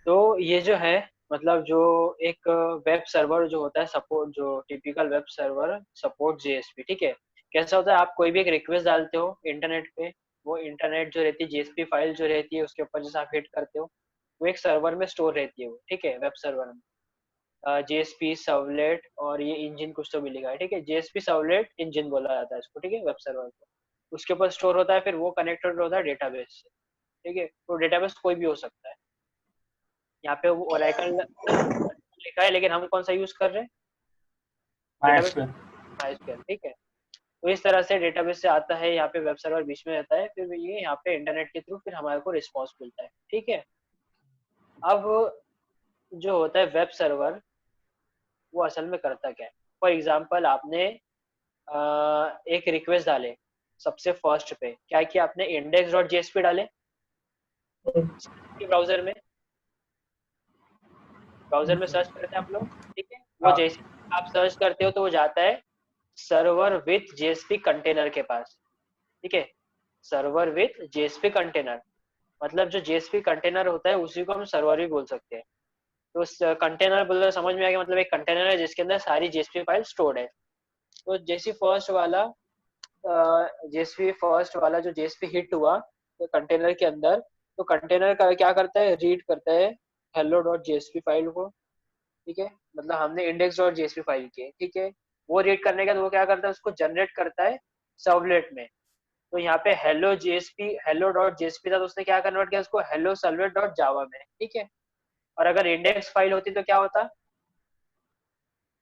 तो ये जो है मतलब जो एक वेब सर्वर जो होता है सपोर्ट, जो typical web server support JSP, ठीक है। कैसा होता है, आप कोई भी एक रिक्वेस्ट डालते हो इंटरनेट पे, वो इंटरनेट जो रहती है जेएसपी फाइल जो रहती है उसके ऊपर जैसे आप हिट करते हो, वो एक सर्वर में स्टोर रहती है वो, ठीक है, वेब सर्वर में। जेएसपी सर्वलेट और ये इंजन कुछ तो भी लिखा है, ठीक है, जेएसपी सर्वलेट इंजन बोला जाता है इसको, ठीक है, वेब सर्वर को। उसके ऊपर स्टोर होता है, फिर वो कनेक्टेड होता है डेटाबेस से, ठीक है। तो डेटाबेस कोई भी हो सकता है। यहाँ पे वो ओरेकल लिखा है, लेकिन हम कौन सा यूज कर रहे हैं, डेटाबेस MySQL। माइस्क्वेल, ठीक है। तो इस तरह से डेटाबेस से आता है, यहाँ पे वेब सर्वर बीच में रहता है, फिर ये यहाँ पे इंटरनेट के थ्रू फिर हमारे को रिस्पॉन्स मिलता है, ठीक है। अब जो होता है वेब सर्वर, वो असल में करता क्या है। फॉर एग्जाम्पल आपने एक रिक्वेस्ट डाले, सबसे फर्स्ट पे क्या किया आपने, इंडेक्स डॉट जेएसपी डाले ब्राउजर में, ब्राउजर में सर्च करते हैं आप लोग, ठीक है। वो हाँ। जैसे आप सर्च करते हो तो वो जाता है सर्वर विथ जेएसपी कंटेनर के पास, ठीक है। सर्वर विथ जेएसपी कंटेनर, मतलब जो जेएसपी कंटेनर होता है उसी को हम सर्वर भी बोल सकते हैं। तो उस कंटेनर बोल समझ में आ गया, मतलब एक कंटेनर है जिसके अंदर सारी जेएसपी फाइल स्टोर्ड है। तो जैसी फर्स्ट वाला जेएसपी फर्स्ट वाला जो जेएसपी हिट हुआ तो कंटेनर के अंदर, तो कंटेनर का क्या करता है, रीड करता है हेलो डॉट जेएसपी फाइल को, ठीक है। मतलब हमने इंडेक्स डॉट जेएसपी फाइल की है, ठीक है। वो रीड करने के बाद वो क्या करता है, उसको जनरेट करता है सर्वलेट में। तो यहाँ पे hello JSP, hello dot JSP था तो उसने क्या कन्वर्ट किया उसको हेलो सर्वलेट डॉट जावा में, ठीक है। और अगर इंडेक्स फाइल होती तो क्या होता,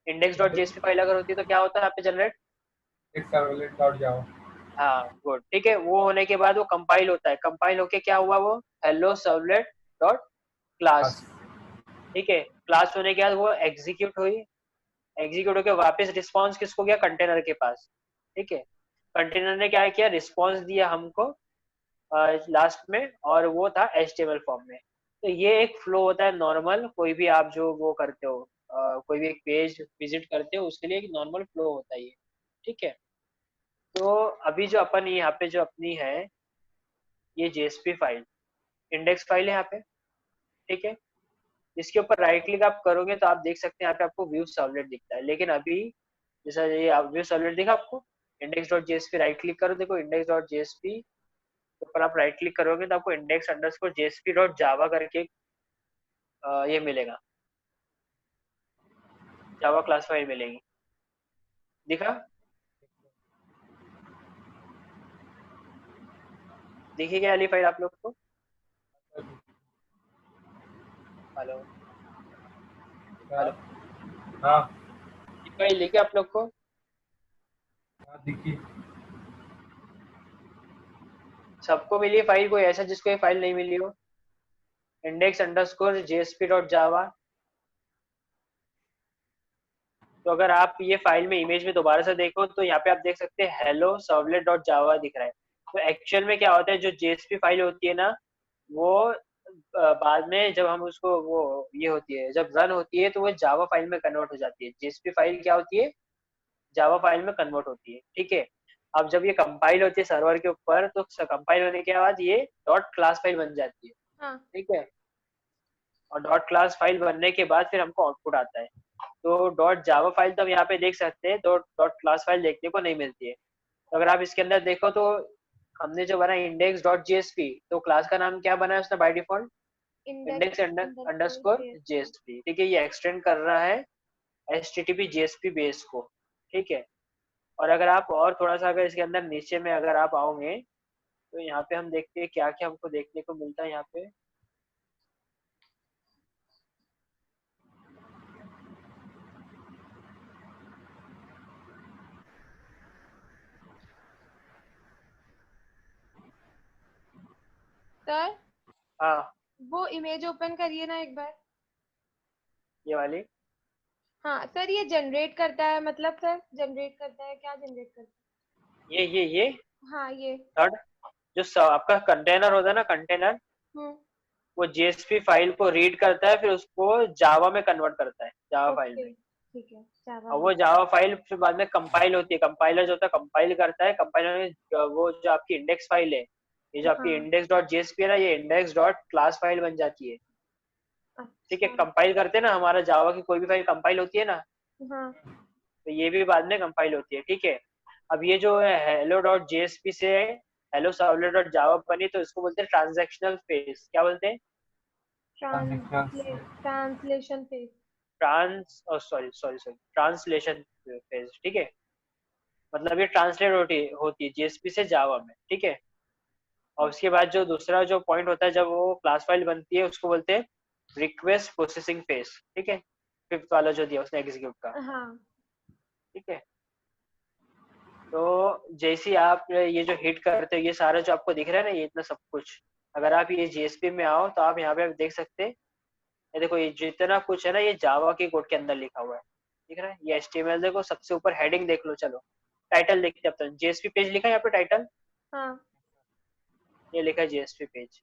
इंडेक्स डॉट जेएसपी फाइल अगर होती तो क्या होता है यहाँ पे जनरेट। एक सर्वलेट डॉट जावा। हाँ गुड, ठीक है। वो होने के बाद वो कंपाइल होता है, कंपाइल होके क्या हुआ, वो हेलो सर्वलेट डॉट क्लास, बस। ठीक है। क्लास होने के बाद वो एग्जीक्यूट हुई, एग्जीक्यूट होकर वापस रिस्पॉन्स किसको गया, कंटेनर के पास, ठीक है। कंटेनर ने क्या किया, रिस्पॉन्स दिया हमको लास्ट में, और वो था एचटीएमएल फॉर्म में। तो ये एक फ्लो होता है नॉर्मल, कोई भी आप जो वो करते हो, कोई भी एक पेज विजिट करते हो उसके लिए एक नॉर्मल फ्लो होता है ये, ठीक है। तो अभी जो अपन यहाँ पे जो अपनी है ये जेएसपी फाइल, इंडेक्स फाइल है यहाँ पे, ठीक है। इसके ऊपर राइट क्लिक आप करोगे तो आप देख सकते हैं यहाँ पे आपको व्यू सर्वलेट दिखता है, लेकिन अभी जैसा ये व्यू सर्वलेट दिखा आपको, index dot JSP right click करो, देखो इंडेक्स डॉट जेएसपी के ऊपर आप राइट क्लिक करोगे तो आपको इंडेक्स अंडरस्कोर जेएसपी डॉट जावा करके ये मिलेगा, जावा क्लास फाइल मिलेगी, दिखा, दिखी क्या वाली फाइल आप लोग को, हेलो, हाँ। हेलो, हाँ। ये फाइल दिखी आप लोग को। हाँ, दिखी। सबको मिली फाइल, कोई ऐसा जिसको ये फाइल नहीं मिली हो, इंडेक्स अंडरस्कोर जेएसपी डॉट जावा। तो अगर आप ये फाइल में इमेज में दोबारा से देखो तो यहाँ पे आप देख सकते हैं हेलो सर्वलेट डॉट जावा दिख रहा है। तो एक्चुअल में क्या होता है, जो जेएसपी फाइल होती है ना, वो बाद में जब हम उसको वो ये होती है जब रन होती है तो वो जावा फाइल में कन्वर्ट हो जाती है। जेएसपी फाइल क्या होती है, जावा फाइल में कन्वर्ट होती है, ठीक है। अब जब ये कंपाइल होती है सर्वर के ऊपर तो कंपाइल होने के बाद ये डॉट क्लास फाइल बन जाती है, हाँ। ठीक है। और डॉट क्लास फाइल बनने के बाद फिर हमको आउटपुट आता है। तो डॉट जावा फाइल तो हम यहाँ पे देख सकते हैं, तो डॉट क्लास फाइल देखने को नहीं मिलती है। तो अगर आप इसके अंदर देखो तो हमने जो बना इंडेक्स डॉट जेएसपी, तो क्लास का नाम क्या बना है उसने by default, index index underscore underscore JSP. JSP, ठीक है। ये एक्सटेंड कर रहा है एचटीटीपी जेएसपी बेस को, ठीक है। और अगर आप और थोड़ा सा अगर इसके अंदर नीचे में अगर आप आओगे तो यहाँ पे हम देखते हैं क्या क्या हमको देखने को मिलता है यहाँ पे। सर हाँ, वो इमेज ओपन करिए ना एक बार। ये वाली, हाँ सर, ये जनरेट करता है, मतलब सर जनरेट करता है, क्या जनरेट करता ये है? हाँ ये। थर्ड जो आपका कंटेनर होता है ना, कंटेनर, हम्म। वो जेएसपी फाइल को रीड करता है, फिर उसको जावा में कन्वर्ट करता है, जावा फाइल ओके में। ठीक है, जावा और में। वो जावा फाइल फिर बाद में कंपाइल होती है, कंपाइलर जो होता है कंपाइल करता है, कंपाइलर में वो जो आपकी इंडेक्स फाइल है, ये जो आपकी हाँ। इंडेक्स डॉट जेएसपी है ना, ये इंडेक्स डॉट क्लास फाइल बन जाती है, ठीक है, अच्छा। कंपाइल करते हैं ना, हमारा जावा की कोई भी फाइल कंपाइल होती है ना, हाँ। तो ये भी बाद में कंपाइल होती है। ठीक है, अब ये जो है हेलो डॉट जेएसपी से हेलो सर्वलेट डॉट जावा बनी, तो इसको बोलते हैं ट्रांजैक्शनल फेज। क्या बोलते हैं? Transaction translation phase. Sorry translation phase. ठीक है, मतलब ये ट्रांसलेट होती है जेएसपी से जावा में। ठीक है, और उसके बाद जो दूसरा जो पॉइंट होता है जब वो क्लास फाइल बनती है, उसको बोलते हैं रिक्वेस्ट प्रोसेसिंग फेज। ठीक है, फिफ्थ वाला जो दिया उसने एग्जीक्यूट का। हाँ। ठीक है, तो जैसे ही आप ये जो हिट करते हो, ये सारा जो आपको दिख रहा है ना, ये इतना सब कुछ, अगर आप ये जीएसपी में आओ तो आप यहाँ पे देख सकते हैं। ये देखो, ये जितना कुछ है ना, ये जावा के कोड के अंदर लिखा हुआ है। दिख रहा है? ये एचटीएमएल देखो, सबसे ऊपर हेडिंग देख लो। चलो टाइटल देखते हैं। अब तो जेएसपी पेज लिखा है यहाँ पे टाइटल, हाँ। ये लिखा है जेएसपी पेज।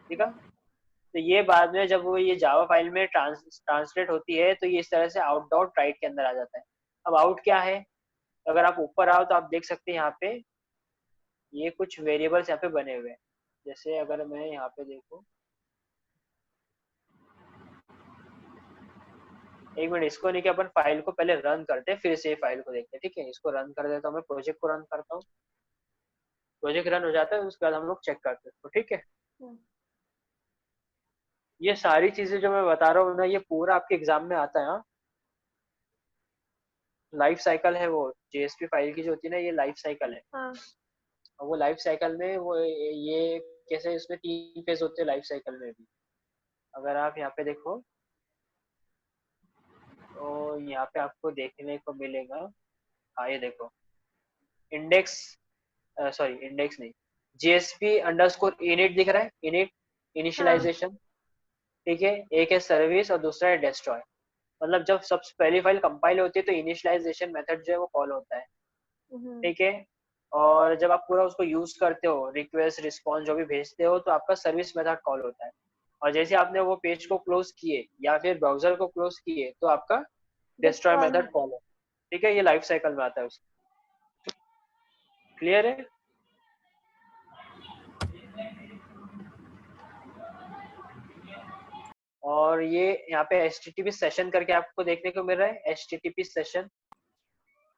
ठीक है, ओके। तो ये बाद में जब वो ये जावा फाइल में ट्रांसलेट होती है, तो ये इस तरह से आउट डॉट राइट के अंदर आ जाता है। अब आउट क्या है? अगर आप ऊपर आओ तो आप देख सकते हैं यहाँ पे ये कुछ वेरिएबल्स यहाँ पे बने हुए हैं। जैसे अगर मैं यहाँ पे देखूँ, एक मिनट, इसको नहीं कि अपन फाइल को पहले रन करते हैं, फिर से फाइल को देखते हैं। ठीक है, इसको रन कर देता हूँ, मैं प्रोजेक्ट को रन करता हूँ। प्रोजेक्ट रन हो जाता है, उसके बाद हम लोग चेक करते हैं तो। ठीक है, हम्म। ये सारी चीजें जो मैं बता रहा हूँ ना, ये पूरा आपके एग्जाम में आता है। हाँ, लाइफ साइकिल है वो जेएसपी फाइल की जो होती है ना, ये लाइफ साइकिल है। हाँ। और वो लाइफ साइकिल में वो ये कैसे, इसमें 3 फेज होते हैं लाइफ साइकिल में भी। अगर आप यहाँ पे देखो तो यहाँ पे आपको देखने को मिलेगा। हाँ, ये देखो, इंडेक्स, सॉरी इंडेक्स नहीं, जेएसपी अंडरस्कोर इनिट दिख रहा है, इनिट हाँ। इनिशियलाइजेशन। ठीक है, एक है सर्विस और दूसरा है डिस्ट्रॉय। मतलब जब सबसे पहली फाइल कंपाइल होती है तो इनिशियलाइजेशन मेथड जो है वो कॉल होता है। हम्म। ठीक है, और जब आप पूरा उसको यूज करते हो, रिक्वेस्ट रिस्पॉन्स जो भी भेजते हो, तो आपका सर्विस मेथड कॉल होता है। और जैसे आपने वो पेज को क्लोज किए या फिर ब्राउजर को क्लोज किए, तो आपका डिस्ट्रॉय डिस्ट्रॉय मेथड में। कॉल है। ठीक है, ये लाइफ साइकिल में आता है उसका। क्लियर है? और ये यहाँ पे HTTP सेशन करके आपको देखने को मिल रहा है, HTTP सेशन।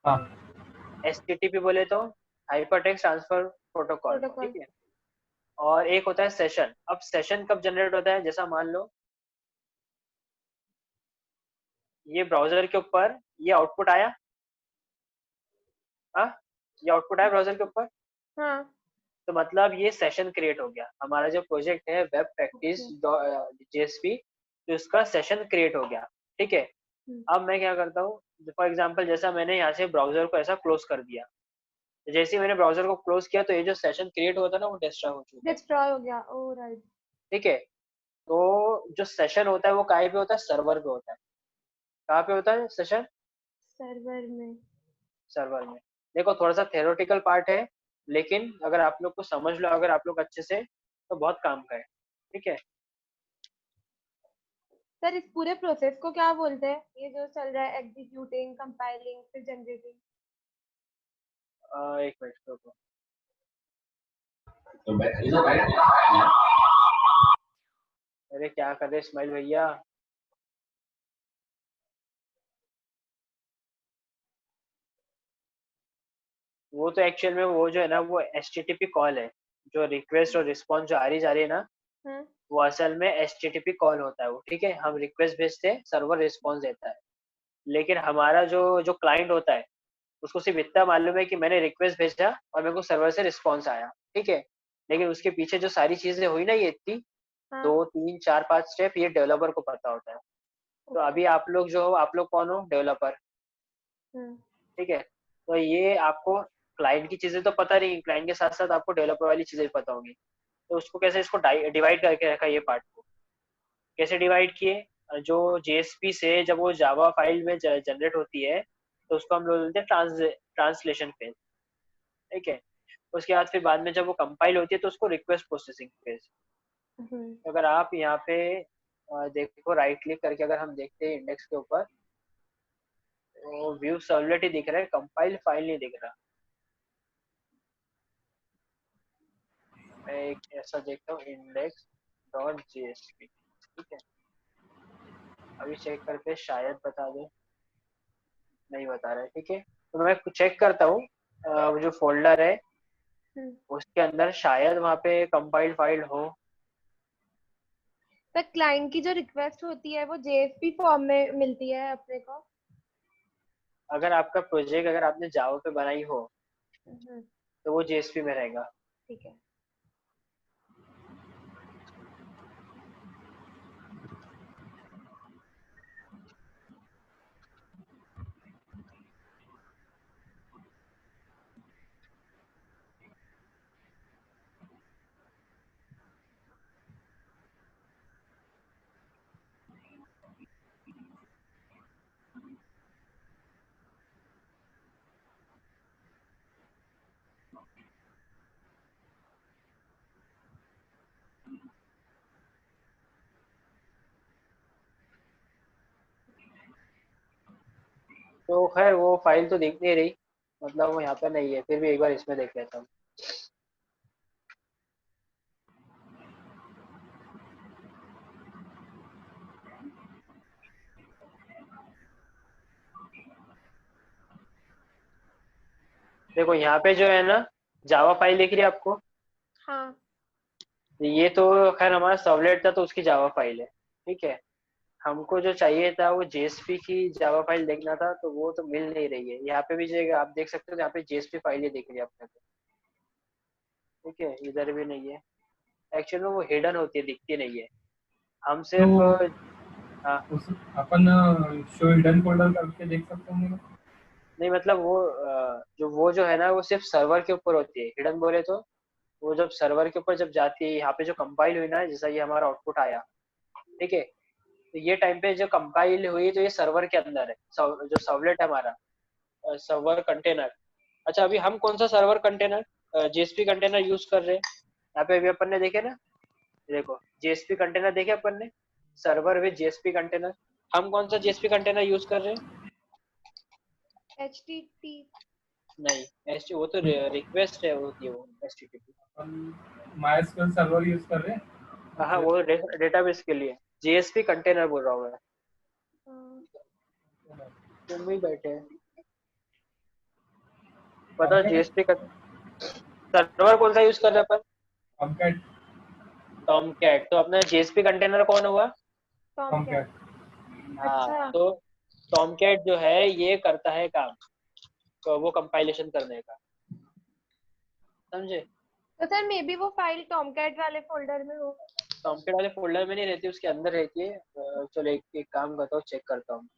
हाँ HTTP बोले तो हाइपर टेक्स्ट ट्रांसफर प्रोटोकॉल। ठीक प्रोटोकॉल। है, और एक होता है सेशन। अब सेशन कब जनरेट होता है? जैसा मान लो ये ब्राउजर के ऊपर ये आउटपुट आया। हाँ, ये आउटपुट आया ब्राउजर के ऊपर, हाँ। तो मतलब ये सेशन क्रिएट हो गया। हमारा जो प्रोजेक्ट है वेब प्रैक्टिस ओके। जेएसपी, तो इसका सेशन क्रिएट हो गया। ठीक है, हम्म। अब मैं क्या करता हूँ, फॉर एग्जांपल जैसा मैंने यहाँ से ब्राउजर को ऐसा क्लोज कर दिया, तो जैसे ही मैंने ब्राउजर को क्लोज किया, तो ये जो सेशन क्रिएट हुआ था ना, वो डिस्ट्रॉय हो चुका है। डिस्ट्रॉय हो गया। ओ राइट। ठीक है, तो जो सेशन होता है वो कहाँ पे होता है? सर्वर पे होता है। कहाँ पे होता है सेशन? सर्वर में। सर्वर में। देखो, थोड़ा सा थ्योरेटिकल पार्ट है, लेकिन अगर आप लोग को समझ लो, अगर आप लोग अच्छे से, तो बहुत काम का है। ठीक है, सर इस पूरे प्रोसेस को क्या बोलते हैं, ये जो चल रहा है, एग्जीक्यूटिंग, कंपाइलिंग, फिर जनरेटिंग? एक मिनट रुको। अरे क्या कर रहे इस्माइल भैया? वो तो एक्चुअल में वो जो है ना, वो HTTP कॉल है। जो रिक्वेस्ट और रिस्पॉन्स जो आ रही जा रही है ना, हम्म। वो असल में HTTP कॉल होता है वो। ठीक है, हम रिक्वेस्ट भेजते हैं, सर्वर रिस्पॉन्स देता है। लेकिन हमारा जो जो क्लाइंट होता है, उसको सिर्फ इतना मालूम है कि मैंने रिक्वेस्ट भेजा और मेरे को सर्वर से रिस्पॉन्स आया। ठीक है, लेकिन उसके पीछे जो सारी चीजें हुई ना, ये इतनी हाँ। 2 3 4 5 स्टेप, ये डेवलपर को पता होता है। तो ओके। अभी आप लोग जो हो, आप लोग कौन हो? डेवलपर। हम्म। ठीक है, तो ये आपको क्लाइंट की चीजें तो पता नहीं, क्लाइंट के साथ साथ आपको डेवलपर वाली चीजें भी पता होंगी। तो उसको कैसे, इसको डिवाइड करके रखा है ये पार्ट को। कैसे डिवाइड किए? जो जेएसपी से जब वो जावा फाइल में जनरेट होती है, तो उसको हम लोग बोलते हैं ट्रांसलेशन फेज। ठीक है, उसके बाद फिर बाद में जब वो कंपाइल होती है, तो उसको रिक्वेस्ट प्रोसेसिंग फेज। हम्म। अगर आप यहाँ पे देखो, राइट क्लिक करके अगर हम देखते हैं इंडेक्स के ऊपर, तो व्यू सर्वलेट ही दिख रहा है, कंपाइल फाइल नहीं दिख रहा। मैं एक ऐसा देखता हूँ, इंडेक्स डॉट जेएसपी, ठीक है। अभी चेक करके शायद बता दे, नहीं बता रहा है, ठीक है। तो मैं चेक करता हूँ वो जो फोल्डर है उसके अंदर शायद वहाँ पे कंपाइल्ड फाइल हो। पर क्लाइंट की जो रिक्वेस्ट होती है वो जेएसपी फॉर्म में मिलती है अपने को। अगर आपका प्रोजेक्ट अगर आपने जावा पे बनाई हो हम्म, तो वो जेएसपी में रहेगा। ठीक है। तो खैर वो फाइल तो दिख नहीं रही, मतलब वो यहाँ पे नहीं है, फिर भी एक बार इसमें देख लेता हूँ। देखो यहाँ पे जो है ना जावा फाइल दिख रही है आपको, हाँ। ये तो खैर हमारा सर्वलेट था तो उसकी जावा फाइल है, ठीक है। हमको जो चाहिए था वो जेएसपी की जावा फाइल देखना था, तो वो तो मिल नहीं रही है। यहाँ पे भी जो आप देख सकते हो यहाँ पे जेएसपी फाइल ही दिख रही है अपने को, ठीक है। इधर भी नहीं है, एक्चुअली में वो हिडन होती है, दिखती नहीं है। हम सिर्फ तो हाँ, उस अपन शो हिडन फोल्डर करके देख सकते होंगे ना? नहीं मतलब वो जो है ना वो सिर्फ सर्वर के ऊपर होती है, हिडन बोले तो वो जब सर्वर के ऊपर जब जाती है, यहाँ पे जो कंपाइल हुई ना, जैसा ये हमारा आउटपुट आया, ठीक है। तो ये टाइम पे जो कंपाइल हुई तो ये सर्वर के अंदर है, जो सर्वलेट है हमारा, सर्वर कंटेनर। अच्छा अभी हम कौन सा server container, JSP container use कर रहे हैं। यहाँ पे अभी अपन ने देखे ना, देखो जेएसपी कंटेनर देखे अपन ने, सर्वर विद जेएसपी कंटेनर। हम कौन सा जेएसपी कंटेनर यूज कर रहे हैं। एचटीटी। नहीं, एच वो तो रिक्वेस्ट है, होती है वो एचटीटीपी। अपन माइस्क्वेल सर्वर यूज कर रहे हाँ हैं। वो डेटाबेस के लिए, जेएसपी कंटेनर बोल रहा हूँ मैं। तुम ही बैठे हैं, बताओ जेएसपी का सर्वर कौन सा यूज कर रहे हैं अपन। टॉमकैट। टॉमकैट, तो अपना जेएसपी कंटेनर कौन हुआ। टॉमकैट। टॉमकैट। हाँ अच्छा। तो टॉमकैट जो है ये करता है काम, तो वो कंपाइलेशन करने का, समझे। तो सर मे बी वो फाइल टॉमकैट वाले फोल्डर में हो। टॉमकैट वाले फोल्डर में नहीं रहती, उसके अंदर रहती है। चलो एक काम करता हूँ, चेक करता हूँ।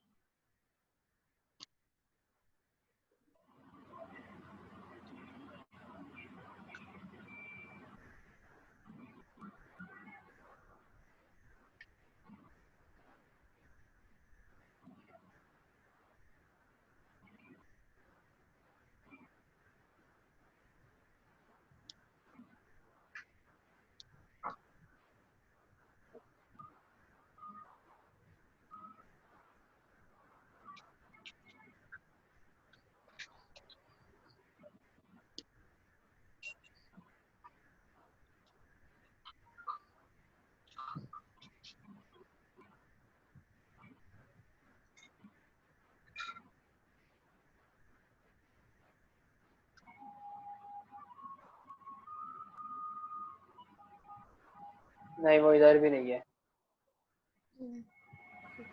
नहीं वो इधर भी नहीं है। ठीक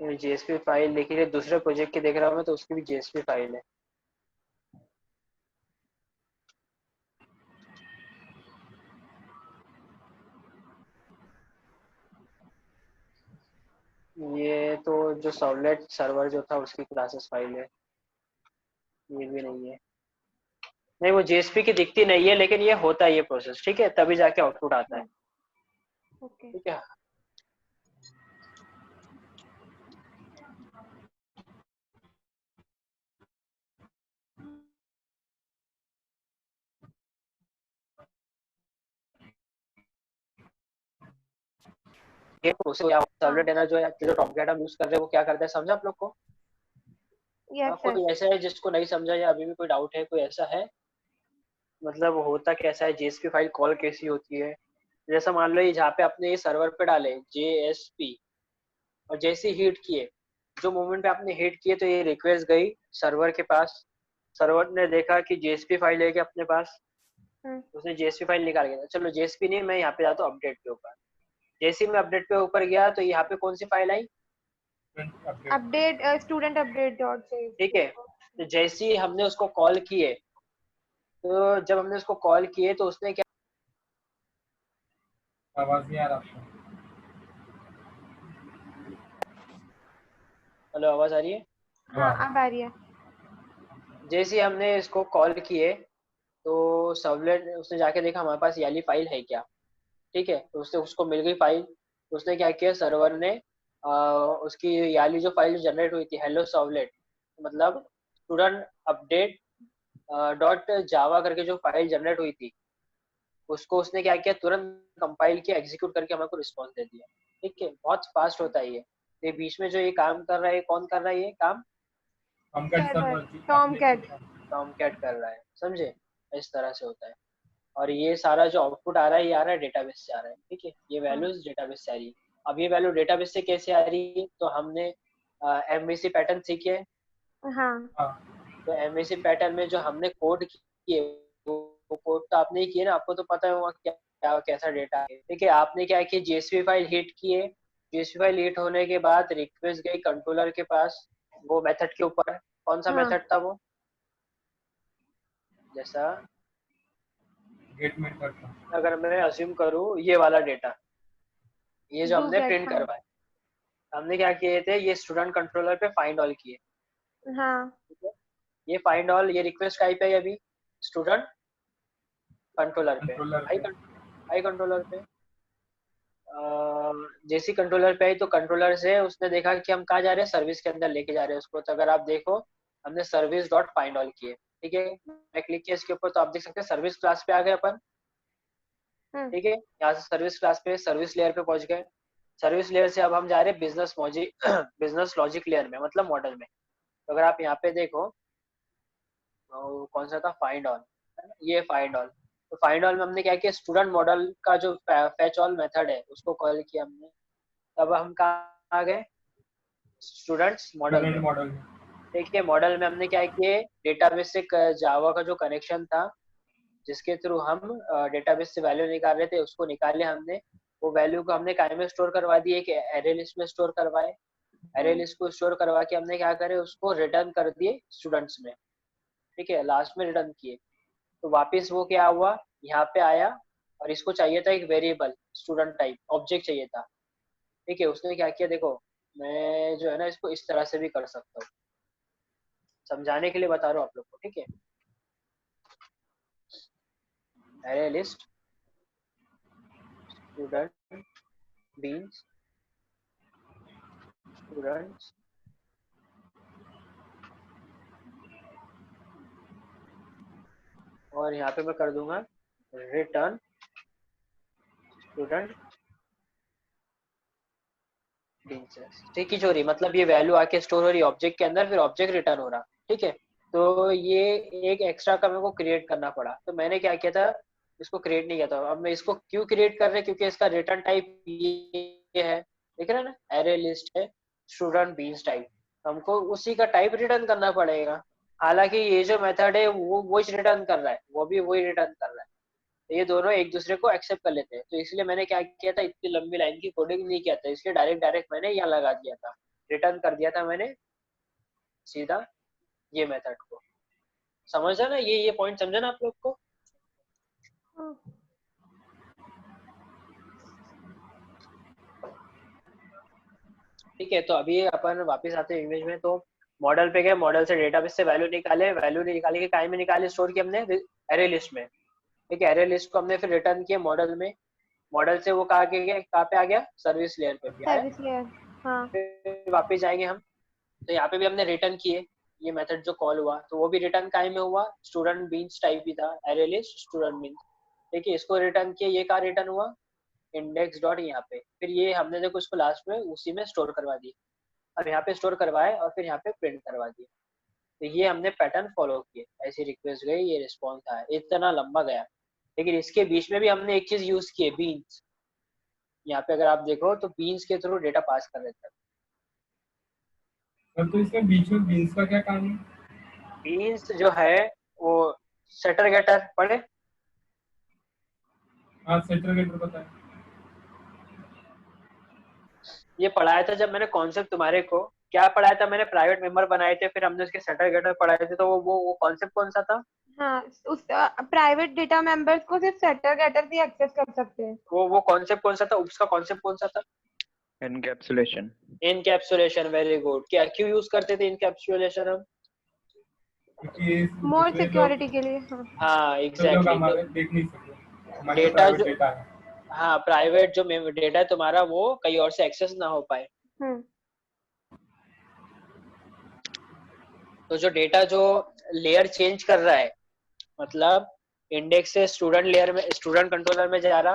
है। जेएसपी फाइल लिखी है, दूसरे प्रोजेक्ट की देख रहा हूँ मैं, तो उसकी भी जेएसपी फाइल है। ये तो जो सर्वलेट सर्वर जो था उसकी क्लासेस फाइल है, ये भी नहीं है। नहीं वो जेएसपी की दिखती नहीं है, लेकिन ये होता है ये प्रोसेस, ठीक है, तभी जाके आउटपुट आता है, ओके। ठीक है। उसे सर्वलेट देना जो टॉमकैट हम यूज कर रहे हैं वो क्या करता है, समझा आप लोग को? Yes sir. कोई ऐसा है जिसको नहीं समझा या अभी भी कोई डाउट है, कोई ऐसा है? मतलब होता कैसा है, जेएसपी फाइल कॉल कैसी होती है? जैसा मान लो ये जहाँ पे आपने ये सर्वर पे डाले जेएसपी, और जैसे हिट किए, जो मोमेंट पे आपने हिट किए तो ये रिक्वेस्ट गई सर्वर के पास। सर्वर ने देखा कि जेएसपी फाइल है क्या अपने पास, उसने जेएसपी फाइल निकाल के, चलो जेएसपी नहीं, मैं यहाँ पे जाता हूँ अपडेट के ऊपर। जैसे ही मैं अपडेट पे ऊपर गया तो यहाँ पे कौन सी फाइल आई? अपडेट स्टूडेंट अपडेट डॉट ठीक है, तो जैसे ही हमने उसको कॉल किए, तो जब हमने उसको कॉल किए तो उसने क्या, आवाज नहीं आ रहा आपका। हेलो आवाज आ रही है? हाँ अब आ रही है। जैसे ही हमने इसको कॉल किए तो सर्वलेट उसने जाके देखा हमारे पास ये वाली फाइल है क्या। ठीक है, तो उसने उसको मिल गई फाइल। उसने क्या किया, सर्वर ने उसकी ये वाली जो फाइल जनरेट हुई थी हेलो सर्वलेट, मतलब स्टूडेंट अपडेट डॉट जावा करके जो फाइल जनरेट हुई थी, उसको उसने क्या किया, तुरंत कंपाइल किया, एग्जीक्यूट करके हमें को रिस्पॉन्स दे दिया। ठीक है, बहुत फास्ट होता है ये बीच में जो ये काम कर रहा है, कौन कर रहा है ये काम? Tomcat server server Tomcat. Tomcat कर रहा है, समझे? इस तरह से होता है। और ये सारा जो आउटपुट आ रहा है ये आ रहा है डेटाबेस से आ रहा है। ठीक है, ये वैल्यूज डेटाबेस से आ रही है। अब ये वैल्यू डेटाबेस से कैसे आ रही है, तो हमने एमवीसी पैटर्न सीखे। हाँ तो एमवीसी पैटर्न में जो हमने कोड किए, वो कोड तो आपने ही किए ना, आपको तो पता होगा क्या क्या कैसा डेटा है। ठीक है, आपने क्या किया, जेएसपी फाइल हिट किए, जेएसपी फाइल हिट होने के बाद रिक्वेस्ट गई कंट्रोलर के पास, वो मेथड के ऊपर। कौन सा हाँ मेथड था वो? जैसा गेट मेड करता। अगर मैं अज्यूम करूँ ये वाला डेटा, ये जो डू हमने गेट। प्रिंट हाँ करवाए, हमने क्या किए थे, ये स्टूडेंट कंट्रोलर पे फाइंड ऑल किए। हाँ ठीक है, ये फाइंड ऑल, ये रिक्वेस्ट का पे है अभी, स्टूडेंट कंट्रोलर पे, कंट्रोलर पे। आई कंट्रोलर पे। जैसी कंट्रोलर पे आई तो कंट्रोलर से उसने देखा कि हम कहाँ जा रहे हैं, सर्विस के अंदर लेके जा रहे हैं उसको। तो अगर आप देखो, हमने सर्विस डॉट फाइंड ऑल किए। ठीक है, मैं क्लिक किया इसके ऊपर तो आप देख सकते हैं सर्विस क्लास पे आ गए अपन। ठीक है, यहाँ से सर्विस क्लास पे सर्विस लेयर पे पहुंच गए। सर्विस लेयर से अब हम जा रहे हैं business logic business logic layer में, मतलब मॉडल में। तो अगर आप यहाँ पे देखो, तो कौन सा था, फाइंड ऑल, ये फाइंड ऑल। तो फाइंड ऑल में हमने क्या किया, स्टूडेंट मॉडल का जो फैच ऑल मेथड है उसको कॉल किया हमने। तब हम कहाँ आ गए, स्टूडेंट्स मॉडल स्टूडेंट में। मॉडल में। ठीक है, मॉडल में हमने क्या किए, डेटाबेस से जावा का जो कनेक्शन था, जिसके थ्रू हम डेटाबेस से वैल्यू निकाल रहे थे, उसको निकाले हमने। वो वैल्यू को हमने काय में स्टोर करवा दिए, कि एरे लिस्ट में स्टोर करवाए। एरे लिस्ट को स्टोर करवा के हमने क्या करे, उसको रिटर्न कर दिए स्टूडेंट्स में। ठीक है, लास्ट में रिटर्न किए। तो वापस वो क्या हुआ, यहाँ पे आया, और इसको चाहिए था एक वेरिएबल स्टूडेंट टाइप ऑब्जेक्ट चाहिए था। ठीक है, उसने क्या किया, देखो मैं जो है ना इसको इस तरह से भी कर सकता हूँ, समझाने के लिए बता रहा हूँ आप लोग को। ठीक है, array list student beans students, और यहाँ पे मैं कर दूंगा रिटर्न स्टूडेंट बीन्स। ठीक है, चोरी मतलब ये वैल्यू आके स्टोर हो रही है ऑब्जेक्ट के अंदर, फिर ऑब्जेक्ट रिटर्न हो रहा। ठीक है, तो ये एक एक्स्ट्रा का मेरे को क्रिएट करना पड़ा। तो मैंने क्या किया था, इसको क्रिएट नहीं किया था। अब मैं इसको क्यों क्रिएट कर रहे हैं, क्योंकि इसका रिटर्न टाइप ये है, देख रहे हैं ना, एरे लिस्ट है स्टूडेंट बीन्स टाइप, हमको उसी का टाइप रिटर्न करना पड़ेगा। हालांकि ये जो मेथड है वो रिटर्न कर रहा है, वो भी वही रिटर्न कर रहा है, तो ये दोनों एक दूसरे को एक्सेप्ट कर लेते हैं। तो इसलिए मैंने क्या किया था, इतनी लंबी लाइन की कोडिंग नहीं किया था, इसलिए डायरेक्ट डायरेक्ट मैंने यहाँ लगा दिया था, रिटर्न कर दिया था मैंने सीधा ये मेथड को। समझा ना, ये पॉइंट समझा ना आप लोग को? ठीक है, तो अभी अपन वापस आते हैं इमेज में। तो मॉडल पे गए, मॉडल से डेटाबेस से वैल्यू निकाले, वैल्यू निकाले के काय में निकाले, स्टोर किया हमने एरे लिस्ट में। ठीक है, एरे लिस्ट को हमने फिर रिटर्न किया मॉडल में। मॉडल से वो कहाँ पे आ गया, सर्विस लेयर पे भी आया। Service layer. हाँ फिर वापस जाएंगे हम, तो यहाँ पे भी हमने रिटर्न किए, ये मेथड जो कॉल हुआ तो वो भी रिटर्न काय में हुआ, स्टूडेंट बीन्स टाइप ही था, एरे लिस्ट स्टूडेंट बीन्स। ठीक है, इसको रिटर्न किया, ये कहाँ रिटर्न हुआ, इंडेक्स डॉट यहाँ पे, फिर ये हमने देखो उसको लास्ट में उसी में स्टोर करवा दी। अब यहाँ पे स्टोर करवाए और फिर यहाँ पे प्रिंट करवा दिए। तो ये हमने पैटर्न फॉलो किए, ऐसी रिक्वेस्ट गई, ये रिस्पॉन्स आया, इतना लंबा गया। लेकिन इसके बीच में भी हमने एक चीज यूज की है, बीन्स। यहाँ पे अगर आप देखो तो बीन्स के थ्रू डेटा पास कर रहे थे। सर तो इसमें बीच में बीन्स का क्या काम है? बीन्स जो है वो सेटर गेटर पढ़े? हाँ सेटर गेटर पता है। ये पढ़ाया था जब मैंने कॉन्सेप्ट तुम्हारे को, क्या पढ़ाया था मैंने, प्राइवेट मेंबर बनाए थे, फिर हमने उसके सेटर गेटर पढ़ाए थे। तो वो कॉन्सेप्ट कौन सा था? हाँ, उस प्राइवेट डेटा मेंबर्स को सिर्फ सेटर गेटर भी एक्सेस कर सकते हैं। वो कॉन्सेप्ट कौन सा था, उसका कॉन्सेप्ट कौन सा था? एनकैप्सुलेशन। Encapsulation, very good. क्या क्यों यूज करते थे इनकैप्सुलेशन हम? क्योंकि मोर सिक्योरिटी के लिए। हाँ, हाँ लोग एग्जैक्टली। हमारे देख नहीं सकते, हमारे डेटा प्राइवेट जो, डेटा है। हाँ प्राइवेट जो डेटा है तुम्हारा वो कहीं और से एक्सेस ना हो पाए। तो जो डेटा जो लेयर चेंज कर रहा है, मतलब इंडेक्स से स्टूडेंट लेयर में, स्टूडेंट कंट्रोलर में जा रहा,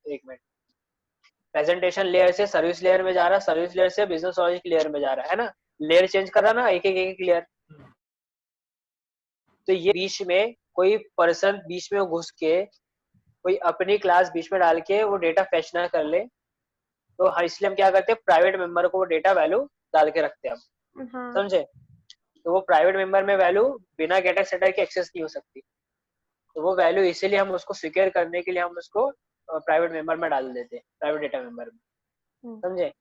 एक मिनट, प्रेजेंटेशन लेयर से सर्विस लेयर में जा रहा, सर्विस लेयर से बिजनेस लॉजिक लेयर में जा रहा है ना, लेयर चेंज कर रहा ना, एक लेयर। तो ये बीच में कोई पर्सन बीच में घुस के कोई अपनी क्लास बीच में डाल के वो डेटा फेच ना कर ले, तो इसलिए हम क्या करते हैं, प्राइवेट मेंबर को वो डेटा वैल्यू डाल के रखते हैं हम। हाँ, समझे? तो वो प्राइवेट मेंबर में वैल्यू बिना गेटर सेटर के एक्सेस नहीं हो सकती। तो वो वैल्यू इसीलिए हम उसको सिक्योर करने के लिए हम उसको प्राइवेट मेंबर में डाल देते हैं, प्राइवेट डेटा मेंबर में। समझे?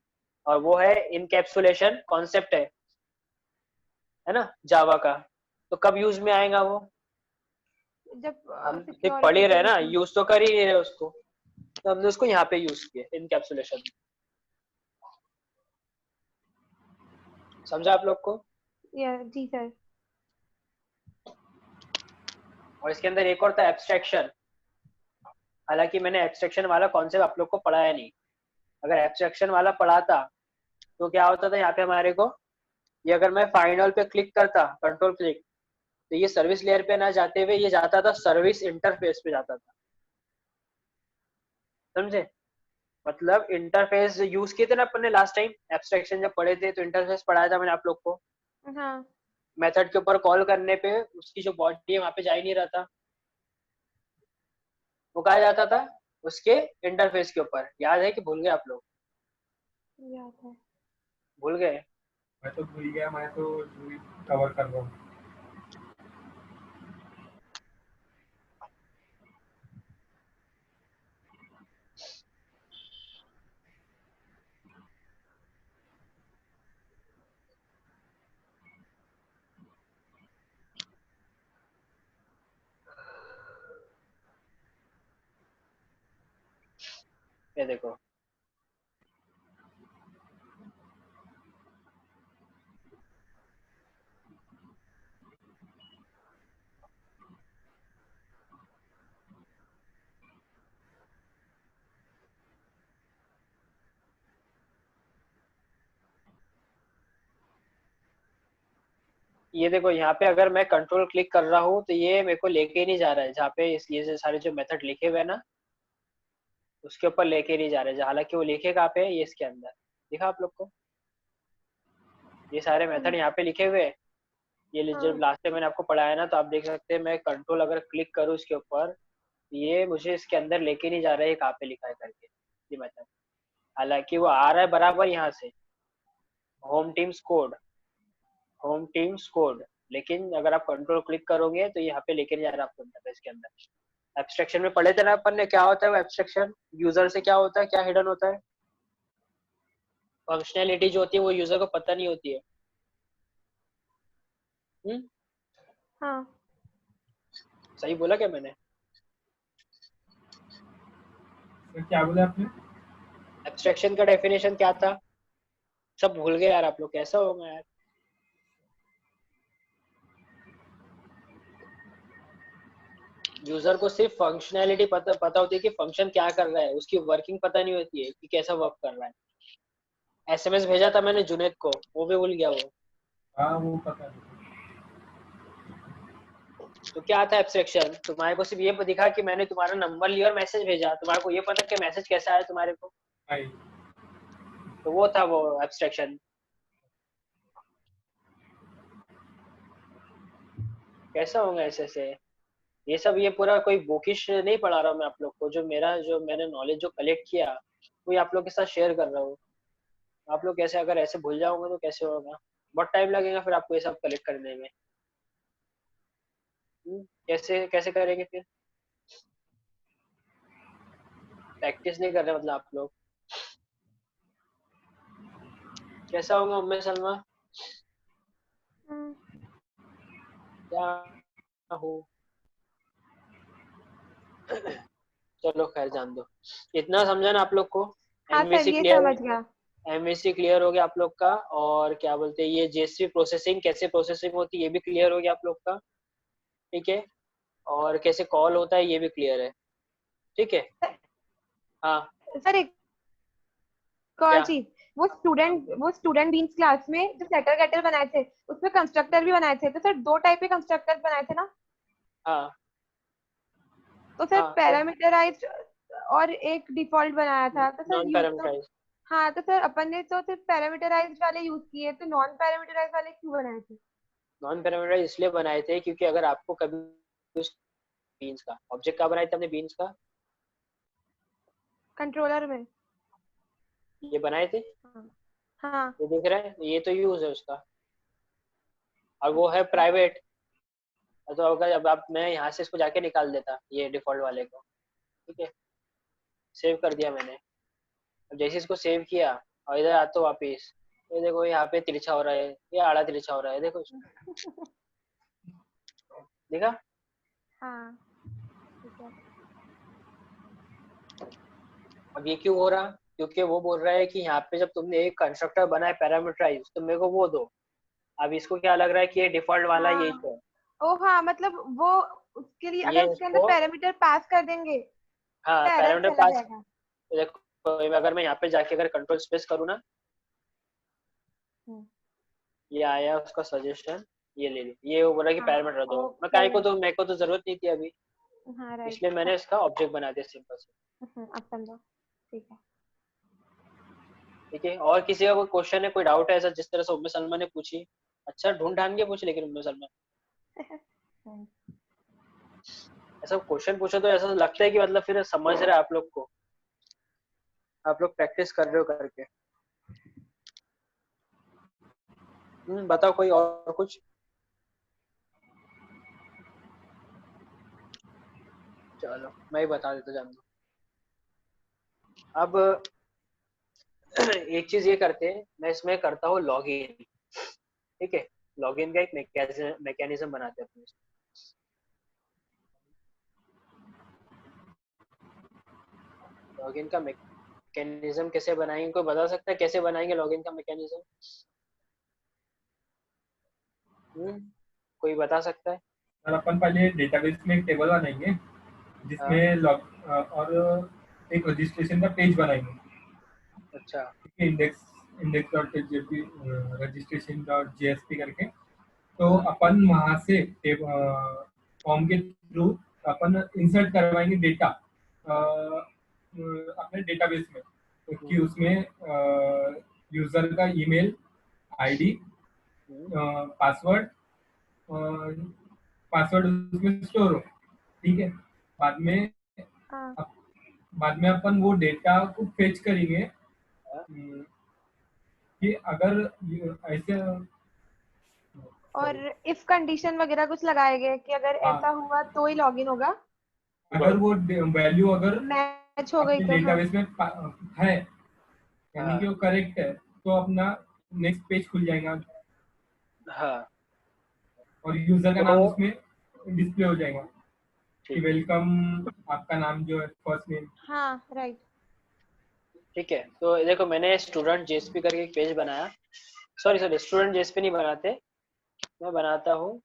और वो है इनकैप्सुलेशन कॉन्सेप्ट है ना, जावा का। तो कब यूज में आएगा वो? जब हम सिर्फ पढ़ सिक्योरिटी ही के रहे ना, लिए। यूज तो कर ही नहीं रहे उसको। तो हमने उसको यहाँ पे यूज किया इनकैप्सुलेशन। समझा आप लोग को? जी सर। और इसके अंदर एक और था एब्स्ट्रैक्शन। हालांकि मैंने एब्स्ट्रैक्शन वाला कॉन्सेप्ट आप लोग को पढ़ाया नहीं। अगर एब्स्ट्रैक्शन वाला पढ़ाता तो क्या होता था यहाँ पे हमारे को, ये अगर मैं फाइनल पे क्लिक करता, कंट्रोल क्लिक, तो ये सर्विस लेयर पे ना जाते हुए ये जाता था सर्विस इंटरफेस पे जाता था। समझे? मतलब इंटरफेस यूज किए थे ना अपन ने लास्ट टाइम एब्स्ट्रैक्शन जब पढ़े थे, तो इंटरफेस पढ़ाया था मैंने आप लोग को। हाँ, मेथड के ऊपर कॉल करने पे उसकी जो बॉडी है वहां पे जा ही नहीं रहा था, वो कहा जाता था उसके इंटरफेस के ऊपर। याद है कि भूल गए आप लोग? याद है। भूल गए? मैं तो भूल गया, मैं तो कवर कर रहा हूँ। ये देखो, ये देखो यहाँ पे अगर मैं कंट्रोल क्लिक कर रहा हूँ तो ये मेरे को लेके नहीं जा रहा है, जहाँ पे ये जो सारे जो मेथड लिखे हुए हैं ना उसके ऊपर लेके नहीं जा रहे हैं। हालांकि वो लिखे कहाँ पे है, ये इसके अंदर दिखा आप लोग को, ये सारे मेथड यहाँ पे लिखे हुए हैं। ये जो हाँ, लास्ट टाइम मैंने आपको पढ़ाया ना, तो आप देख सकते हैं मैं कंट्रोल अगर क्लिक करूँ इसके ऊपर, ये मुझे इसके अंदर लेके नहीं जा रहा है, कहाँ पे लिखा है करके ये मेथड। हालांकि वो आ रहा है बराबर यहाँ से, home teams code, home teams code, लेकिन अगर आप कंट्रोल क्लिक करोगे तो यहाँ पे लेके नहीं जा रहा आपको इंटरफेस के अंदर। एब्स्ट्रैक्शन में पढ़े थे ना अपन ने, क्या होता है वो एब्स्ट्रैक्शन, यूजर से क्या होता है, क्या हिडन होता है, फंक्शनैलिटी जो होती है वो यूजर को पता नहीं होती है। हाँ, सही बोला क्या मैंने? तो क्या बोले आपने? एब्स्ट्रैक्शन का डेफिनेशन क्या था? सब भूल गए यार आप लोग, कैसा होगा यार। यूजर को सिर्फ फंक्शनैलिटी पता होती है कि फंक्शन क्या कर रहा है, उसकी वर्किंग पता नहीं होती है कि कैसा वर्क कर रहा है। एसएमएस भेजा था मैंने जुनेद को, वो भी भूल गया वो। हाँ वो पता है। तो क्या था एब्स्ट्रैक्शन, तुम्हारे को सिर्फ ये दिखा कि मैंने तुम्हारा नंबर लिया और मैसेज भेजा, तुम्हारे को ये पता कि मैसेज कैसा आया तुम्हारे को, आई तो वो था वो एब्स्ट्रैक्शन। कैसा होगा ऐसे से, ये सब ये पूरा कोई बुकिश नहीं पढ़ा रहा हूँ मैं आप लोग को, जो मैंने नॉलेज जो कलेक्ट किया वो आप लोग के साथ शेयर कर रहा हूँ। आप लोग कैसे अगर ऐसे भूल जाओगे तो कैसे होगा, बहुत टाइम लगेगा फिर आपको ये सब कलेक्ट करने में। कैसे कैसे करेंगे फिर, प्रैक्टिस नहीं कर रहे मतलब आप लोग। कैसा होगा उम्मे सलमा, हम्म, क्या हो। चलो खैर जान दो, इतना समझा ना आप लोग को। हाँ सर एमवीसी ये क्लियर, समझ गया। एमवीसी क्लियर हो गया आप लोग का, और क्या बोलते हैं ये जेएसपी प्रोसेसिंग कैसे प्रोसेसिंग होती है ये भी क्लियर हो गया आप लोग का, ठीक है। और कैसे कॉल होता है ये भी क्लियर है, ठीक है। हाँ सर एक और क्या, चीज, वो स्टूडेंट बीन्स क्लास में जो सेटर गेटर बनाए थे उसमें कंस्ट्रक्टर भी बनाए थे, तो सर दो टाइप के कंस्ट्रक्टर बनाए थे ना। हाँ तो सर हाँ तो पैरामीटराइज्ड और एक डिफॉल्ट बनाया था, तो सर नॉन यूज तो पैरामीटराइज, हाँ, तो सर अपन ने तो सिर्फ पैरामीटराइज्ड वाले यूज किए, तो नॉन पैरामीटराइज्ड वाले क्यों बनाए थे? नॉन पैरामीटराइज इसलिए बनाए थे क्योंकि अगर आपको कभी उस बीन्स का ऑब्जेक्ट का बनाए थे हमने बीन्स का, कंट्रोलर में। ये बनाए थे, हाँ हाँ। ये दिख रहा है, ये तो यूज है उसका, और वो है प्राइवेट। तो अगर अब आप मैं यहाँ से इसको जाके निकाल देता ये डिफॉल्ट वाले को, ठीक है, सेव कर दिया मैंने। अब जैसे इसको सेव किया और इधर आता हूँ वापिस, ये देखो यहाँ पे तिरछा हो रहा है, ये आड़ा तिरछा हो रहा है, देखो इसको, देखा। हाँ ठीक है। अब ये क्यों हो रहा, क्योंकि वो बोल रहा है कि यहाँ पे जब तुमने एक कंस्ट्रक्टर बनाया पैरामीटराइज तो मेरे को वो दो। अब इसको क्या लग रहा है कि ये डिफॉल्ट वाला यही हाँ तो, ओ हाँ, मतलब वो उसके लिए ये अगर उसके अंदर इसको, पैरामीटर पास कर देंगे हाँ तो एरर पैरामीटर चला पास, जाएगा। देखो अगर मैं यहाँ पे जाके अगर कंट्रोल स्पेस करूँ ना, हम्म, ये आया उसका सजेशन, ये ले ली, ये वो बोला कि हाँ पैरामीटर दो, मैं ओके। काय को तो मेरे को तो जरूरत नहीं थी अभी, हाँ राइट। इसलिए मैंने इसका ऑब्जेक्ट बना दिया सिंपल से, अब समझो, ठीक है। ठीक है। और किसी का कोई क्वेश्चन है, कोई डाउट है ऐसा जिस तरह से उम्मे सलमा ने पूछी, अच्छा ढूंढ ढांड के पूछी लेकिन उम्मे सलमा, हम्म, ऐसा क्वेश्चन पूछो तो ऐसा लगता है कि मतलब फिर समझ रहे आप लोग को, आप लोग प्रैक्टिस कर रहे हो करके। बताओ कोई और कुछ। चलो मैं ही बता देता जान दो। अब एक चीज ये करते हैं, मैं इसमें करता हूँ लॉगिन, ठीक है। लॉगिन का एक मैकेनिज्म बनाते हैं अपने, लॉगिन का मैकेनिज्म कैसे बनाएंगे, कोई बता सकता है कैसे बनाएंगे लॉगिन का मैकेनिज्म? कोई बता सकता है? और अपन पहले डेटाबेस में एक टेबल बनाएंगे हाँ जिसमें और एक रजिस्ट्रेशन का पेज बनाएंगे, अच्छा index index dot registration dot JSP करके। तो हाँ अपन वहां से फॉर्म के थ्रू अपन इंसर्ट करवाएंगे डेटा अपने डेटाबेस में, तो कि हम्म, उसमें यूजर का ईमेल आईडी हम्म, पासवर्ड पासवर्ड उसमें स्टोर हो, ठीक है। बाद में हाँ। बाद में अपन वो डेटा को फेच करेंगे हाँ, कि अगर ऐसे और सॉरी इफ कंडीशन वगैरह कुछ लगाएंगे कि अगर ऐसा हाँ, हुआ तो ही लॉगिन होगा, अगर वो वैल्यू अगर मैच हो गई अपने तो। हाँ डेटाबेस में है, यानी कि हाँ वो करेक्ट है, तो अपना नेक्स्ट पेज खुल जाएगा हाँ और यूजर का तो नाम उसमें डिस्प्ले हो जाएगा कि ठीक है, वेलकम, आपका नाम जो है फर्स्ट नेम। हाँ राइट। ठीक है। तो देखो मैंने स्टूडेंट जेएसपी करके एक पेज बनाया, सॉरी सॉरी स्टूडेंट जेएसपी नहीं बनाते, मैं बनाता हूँ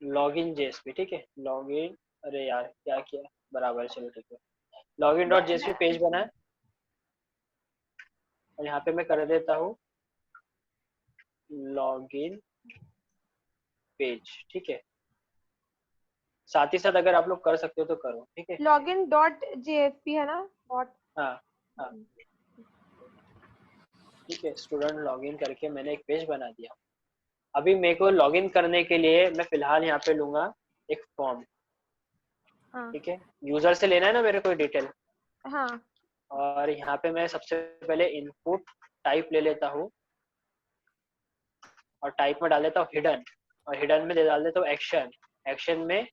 लॉगिन जेएसपी, ठीक है। लॉगिन, अरे यार क्या किया, बराबर है, चलो ठीक है। लॉगिन डॉट जेएसपी पेज बनाया और यहाँ पे मैं कर देता हूँ लॉगिन पेज, ठीक है। साथ ही साथ अगर आप लोग कर सकते हो तो करो, ठीक है। login.jsp है ना? डॉट हाँ हाँ ठीक है। स्टूडेंट लॉगिन करके मैंने एक पेज बना दिया। अभी मेरे को लॉगिन करने के लिए मैं फिलहाल यहाँ पे लूंगा एक फॉर्म, हाँ ठीक है। यूजर से लेना है ना मेरे को डिटेल, हाँ और यहाँ पे मैं सबसे पहले इनपुट टाइप ले लेता हूँ, और टाइप में डाल देता हूँ हिडन, और हिडन में डाल देता हूँ एक्शन। एक्शन में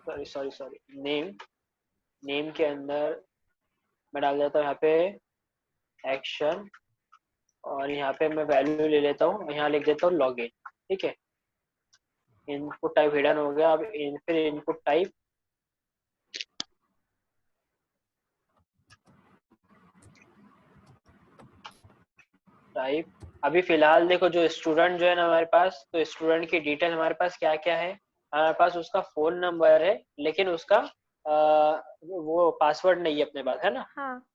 सॉरी नेम, नेम के अंदर मैं डाल देता हूँ यहाँ पे एक्शन, और यहाँ पे मैं वैल्यू ले लेता हूँ, यहाँ लिख देता हूँ लॉगिन, ठीक है। इनपुट टाइप हिडन हो गया। अब फिर इनपुट टाइप अभी फिलहाल देखो, जो स्टूडेंट जो है ना हमारे पास, तो स्टूडेंट की डिटेल हमारे पास क्या क्या है। हमारे पास उसका फोन नंबर है, लेकिन उसका वो पासवर्ड नहीं है अपने पास, है ना। हाँ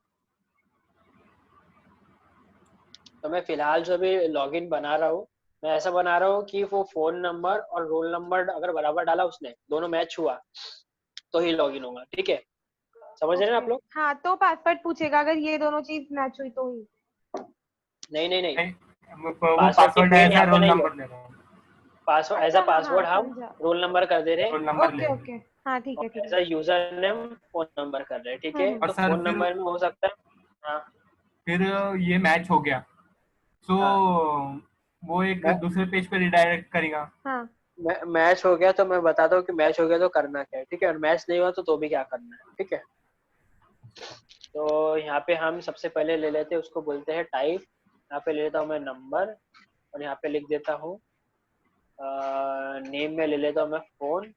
तो मैं फिलहाल जो अभी लॉगिन बना रहा हूँ, मैं ऐसा बना रहा हूँ कि वो फोन नंबर और रोल नंबर अगर बराबर डाला उसने, दोनों मैच हुआ तो ही लॉगिन होगा, ठीक है। समझ रहे हैं ना आप लोग? हाँ, तो पासवर्ड पूछेगा अगर ये दोनों चीज मैच हुई तो ही। नहीं नहीं नहीं, नहीं, वो पासवर्ड की पासवर्ड फील्ड ऐसा यहाँ पे रोल नहीं है। नंबर ले रहा हूँ। पासवर्ड एज अच्छा अ हाँ हाँ पासवर्ड हम समझा। रोल नंबर कर दे रहे हैं, रोल नंबर ले ओके ओके, हाँ ठीक है और ठीक एज है। A user name phone number कर रहे हैं, ठीक है। और तो सर फोन फिर नंबर में हो सकता है, हाँ फिर ये मैच हो गया, सो हाँ, वो एक मैं दूसरे पेज पे रिडायरेक्ट करेगा। हाँ मैच हो गया तो मैं बताता हूँ कि मैच हो गया तो करना क्या है, ठीक है। और मैच नहीं हुआ तो भी क्या करना है, ठीक है। तो यहाँ पे हम सबसे पहले ले लेते हैं, उसको बोलते हैं टाइप। यहाँ पे ले लेता हूँ मैं नंबर, और यहाँ पे लिख देता हूँ नेम में ले लेता हूँ मैं फोन,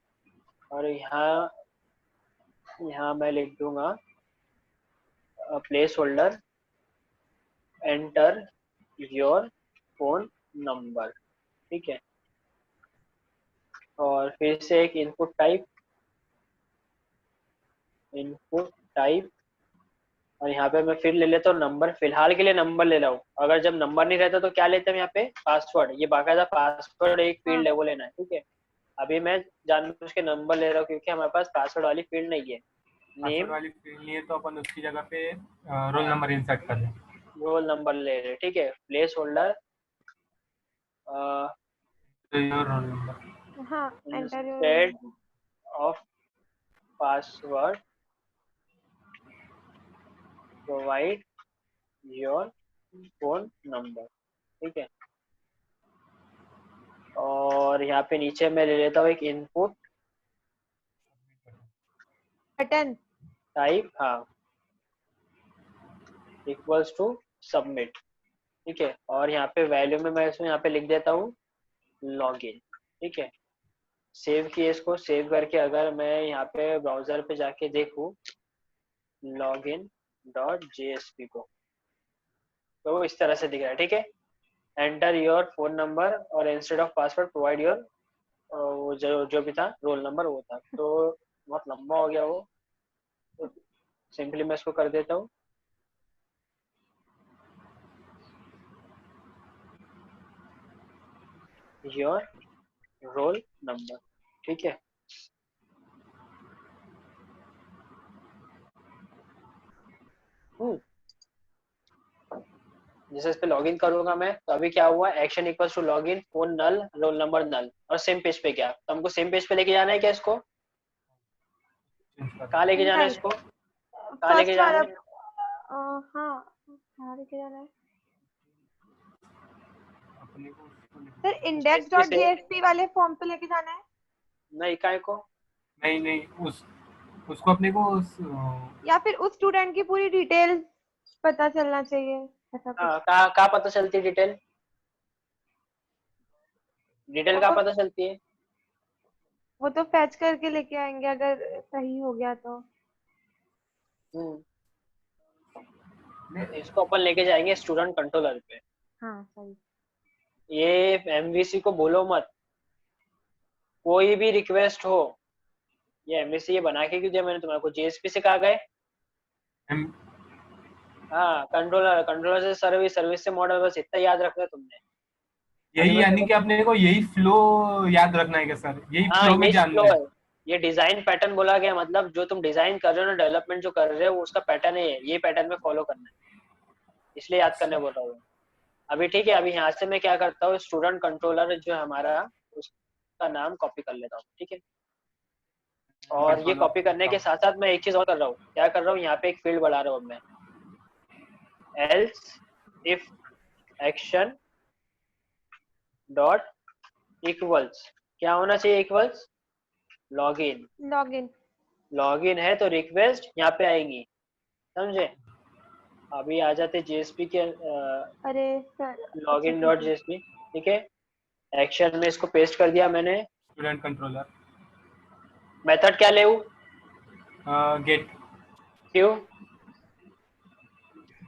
और यहाँ यहाँ मैं लिख दूंगा place holder enter your phone number, ठीक है। और फिर से एक इनपुट टाइप, और यहाँ पे मैं फिर ले लेता हूँ नंबर। फिलहाल के लिए नंबर ले रहा हूँ, अगर जब नंबर नहीं रहता तो क्या लेते हैं यहाँ पे पासवर्ड। ये बाकायदा पासवर्ड एक हाँ फील्ड है, वो लेना है, ठीक है। अभी मैं जानबूझ के नंबर ले रहा हूँ क्योंकि हमारे पास पासवर्ड वाली फील्ड नहीं है। पासवर्ड नेम, वाली फील्ड नहीं है तो अपन उसकी जगह पे रोल हाँ, नंबर इंसर्ट कर दें। रोल नंबर ले रहे, ठीक है। प्लेस होल्डर तो ये रोल नंबर। हाँ enter instead of password provide your phone number, ठीक है। और यहाँ पे नीचे मैं ले लेता हूँ एक इनपुट बटन। टाइप, हाँ, इक्वल्स टू सबमिट, ठीक है। और यहाँ पे वैल्यू में मैं इसमें यहाँ पे लिख देता हूँ लॉगिन, ठीक है। सेव किए, इसको सेव करके अगर मैं यहाँ पे ब्राउजर पे जाके देखूँ लॉगिन डॉट जेएसपी को, तो वो इस तरह से दिख रहा है, ठीक है। एंटर योर फोन नंबर, और instead of password provide your, वो जो भी था रोल नंबर वो था। तो बहुत लंबा हो गया वो, तो सिंपली मैं इसको कर देता हूँ योर रोल नंबर, ठीक है। जैसे इस पे लॉगिन करूंगा मैं, तो अभी क्या हुआ, action equals to login phone null roll number null, और सेम पेज पे गया। तो हमको सेम पेज पे लेके जाना है क्या इसको? कहाँ लेके जाना है नहीं, इसको? कहाँ लेके फर्स्ट जाना वाला है? हाँ कहाँ लेके जाना है अपने को उसको सर? लिखना पेज पे से index.jsp वाले फॉर्म पे लेके जाना है, नहीं, काय को? नहीं नहीं, उसको अपने को या फिर उस स्टूडेंट की पूरी डिटेल्स पता चलना चाहिए, ऐसा हाँ, कुछ? कहाँ कहाँ पता चलती है डिटेल? डिटेल वो कहाँ तो पता चलती है? वो तो फैच करके लेके आएंगे अगर सही हो गया तो। हम्म, इसको अपन लेके जाएंगे स्टूडेंट कंट्रोलर पे। हाँ सही। ये एमवीसी को बोलो मत, कोई भी रिक्वेस्ट हो, ये एमवीसी ये बना के क्यों दिया मैंने तुम्हारे को? जेएसपी से कहा गए, हम हाँ, कंट्रोलर, कंट्रोलर से सर्विस, सर्विस से मॉडल, बस इतना याद रखना तुमने। यही यानी कि अपने को यही फ्लो याद रखना है क्या सर? यही हाँ फ्लो में ये जानना फ्लो है? है, ये डिजाइन पैटर्न बोला गया, मतलब जो तुम डिजाइन कर रहे हो ना, डेवलपमेंट जो कर रहे हो उसका पैटर्न है ये पैटर्न में फॉलो करना है, इसलिए याद करने बोल रहा हूँ। अभी ठीक है, अभी यहाँ से मैं क्या करता हूँ, स्टूडेंट कंट्रोलर जो है हमारा, उसका नाम कॉपी कर लेता हूँ, ठीक है। और ये कंट्रोलर कॉपी करने के साथ साथ मैं एक चीज और कर रहा हूँ, क्या कर रहा हूँ, यहाँ पे एक फील्ड बढ़ा रहा हूँ मैं, else if action dot equals, क्या होना चाहिए, इक्वल्स लॉगिन। लॉगिन। लॉगिन है तो रिक्वेस्ट यहाँ पे आएंगी, समझे। अभी आ जाते जेएसपी के अरे सर, अच्छा लॉगिन ठीक डॉट है। जेएसपी, ठीक है। एक्शन में इसको पेस्ट कर दिया मैंने। स्टूडेंट कंट्रोलर मेथड क्या ले, गेट। क्यों,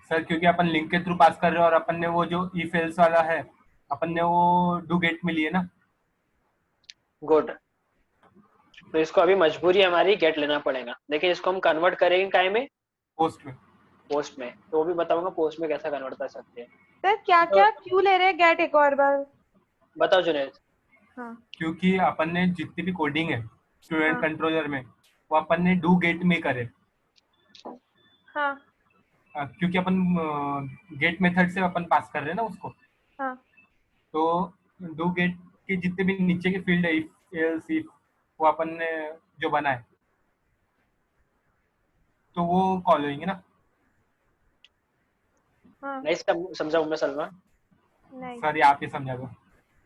सर क्योंकि अपन लिंक के थ्रू पास कर रहे हैं और अपन ने वो जो इफ एल्स वाला है अपन ने वो डू गेट में लिए ना। गुड। तो इसको अभी मजबूरी हमारी गेट लेना पड़ेगा, लेकिन इसको हम कन्वर्ट करेंगे काय में, पोस्ट में। पोस्ट में। तो वो भी बताऊंगा पोस्ट में कैसा कन्वर्ट कर सकते हैं। सर क्या तो क्या क्यों ले रहे हैं गेट, एक और बार? बताओ जुनेद। हाँ क्योंकि अपन ने जितनी भी कोडिंग है स्टूडेंट हाँ कंट्रोलर में वो अपन ने डू गेट में करे। हाँ क्योंकि अपन गेट मेथड से अपन पास कर रहे हैं ना उसको। हाँ। तो डू गेट के जितने भी नीचे के फील्ड है इफ एल्स इफ वो अपन ने जो बनाए तो वो कॉल होंगे ना। हाँ। नहीं समझा उम्मे सलमा। नहीं। सर ये आप ही समझा दो।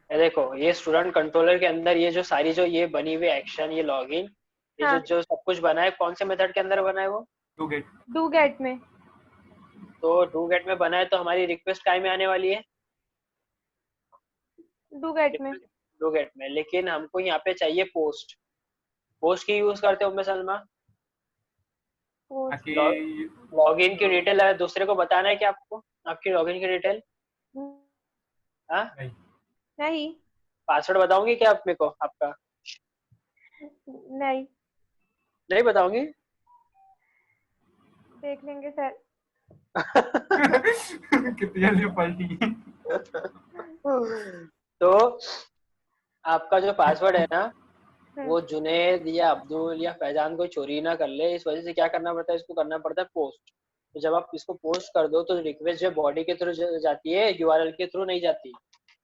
ये देखो, ये स्टूडेंट कंट्रोलर के अंदर ये जो सारी जो ये बनी हुई एक्शन, ये लॉगिन, ये जो हाँ। जो सब कुछ बना है, कौन से मेथड के अंदर बना है वो, डू गेट। डू गेट में। तो डू गेट में बना है, तो हमारी रिक्वेस्ट काय में आने वाली है, डू गेट में। डू गेट में। लेकिन हमको यहाँ पे चाहिए पोस्ट, पोस्ट की यूज करते हो उम्मे सलमा। पोस्ट। ताकि लॉगिन की डिटेल है दूसरे को बताना है क्या आपको, आपकी लॉगिन की डिटेल, हाँ। नहीं नहीं। पासवर्ड बताऊंगी क्या आप मेरे को आपका, नहीं। नहीं बताऊंगी। देख लेंगे सर। कितनी जल्दी पलटी। तो आपका जो पासवर्ड है ना, हम्म। वो जुनेद या अब्दुल या फैजान कोई चोरी ना कर ले, इस वजह से क्या करना पड़ता है, इसको करना पड़ता है पोस्ट। तो जब आप इसको पोस्ट कर दो तो रिक्वेस्ट जो बॉडी के थ्रू जाती है, यूआरएल के थ्रू नहीं जाती।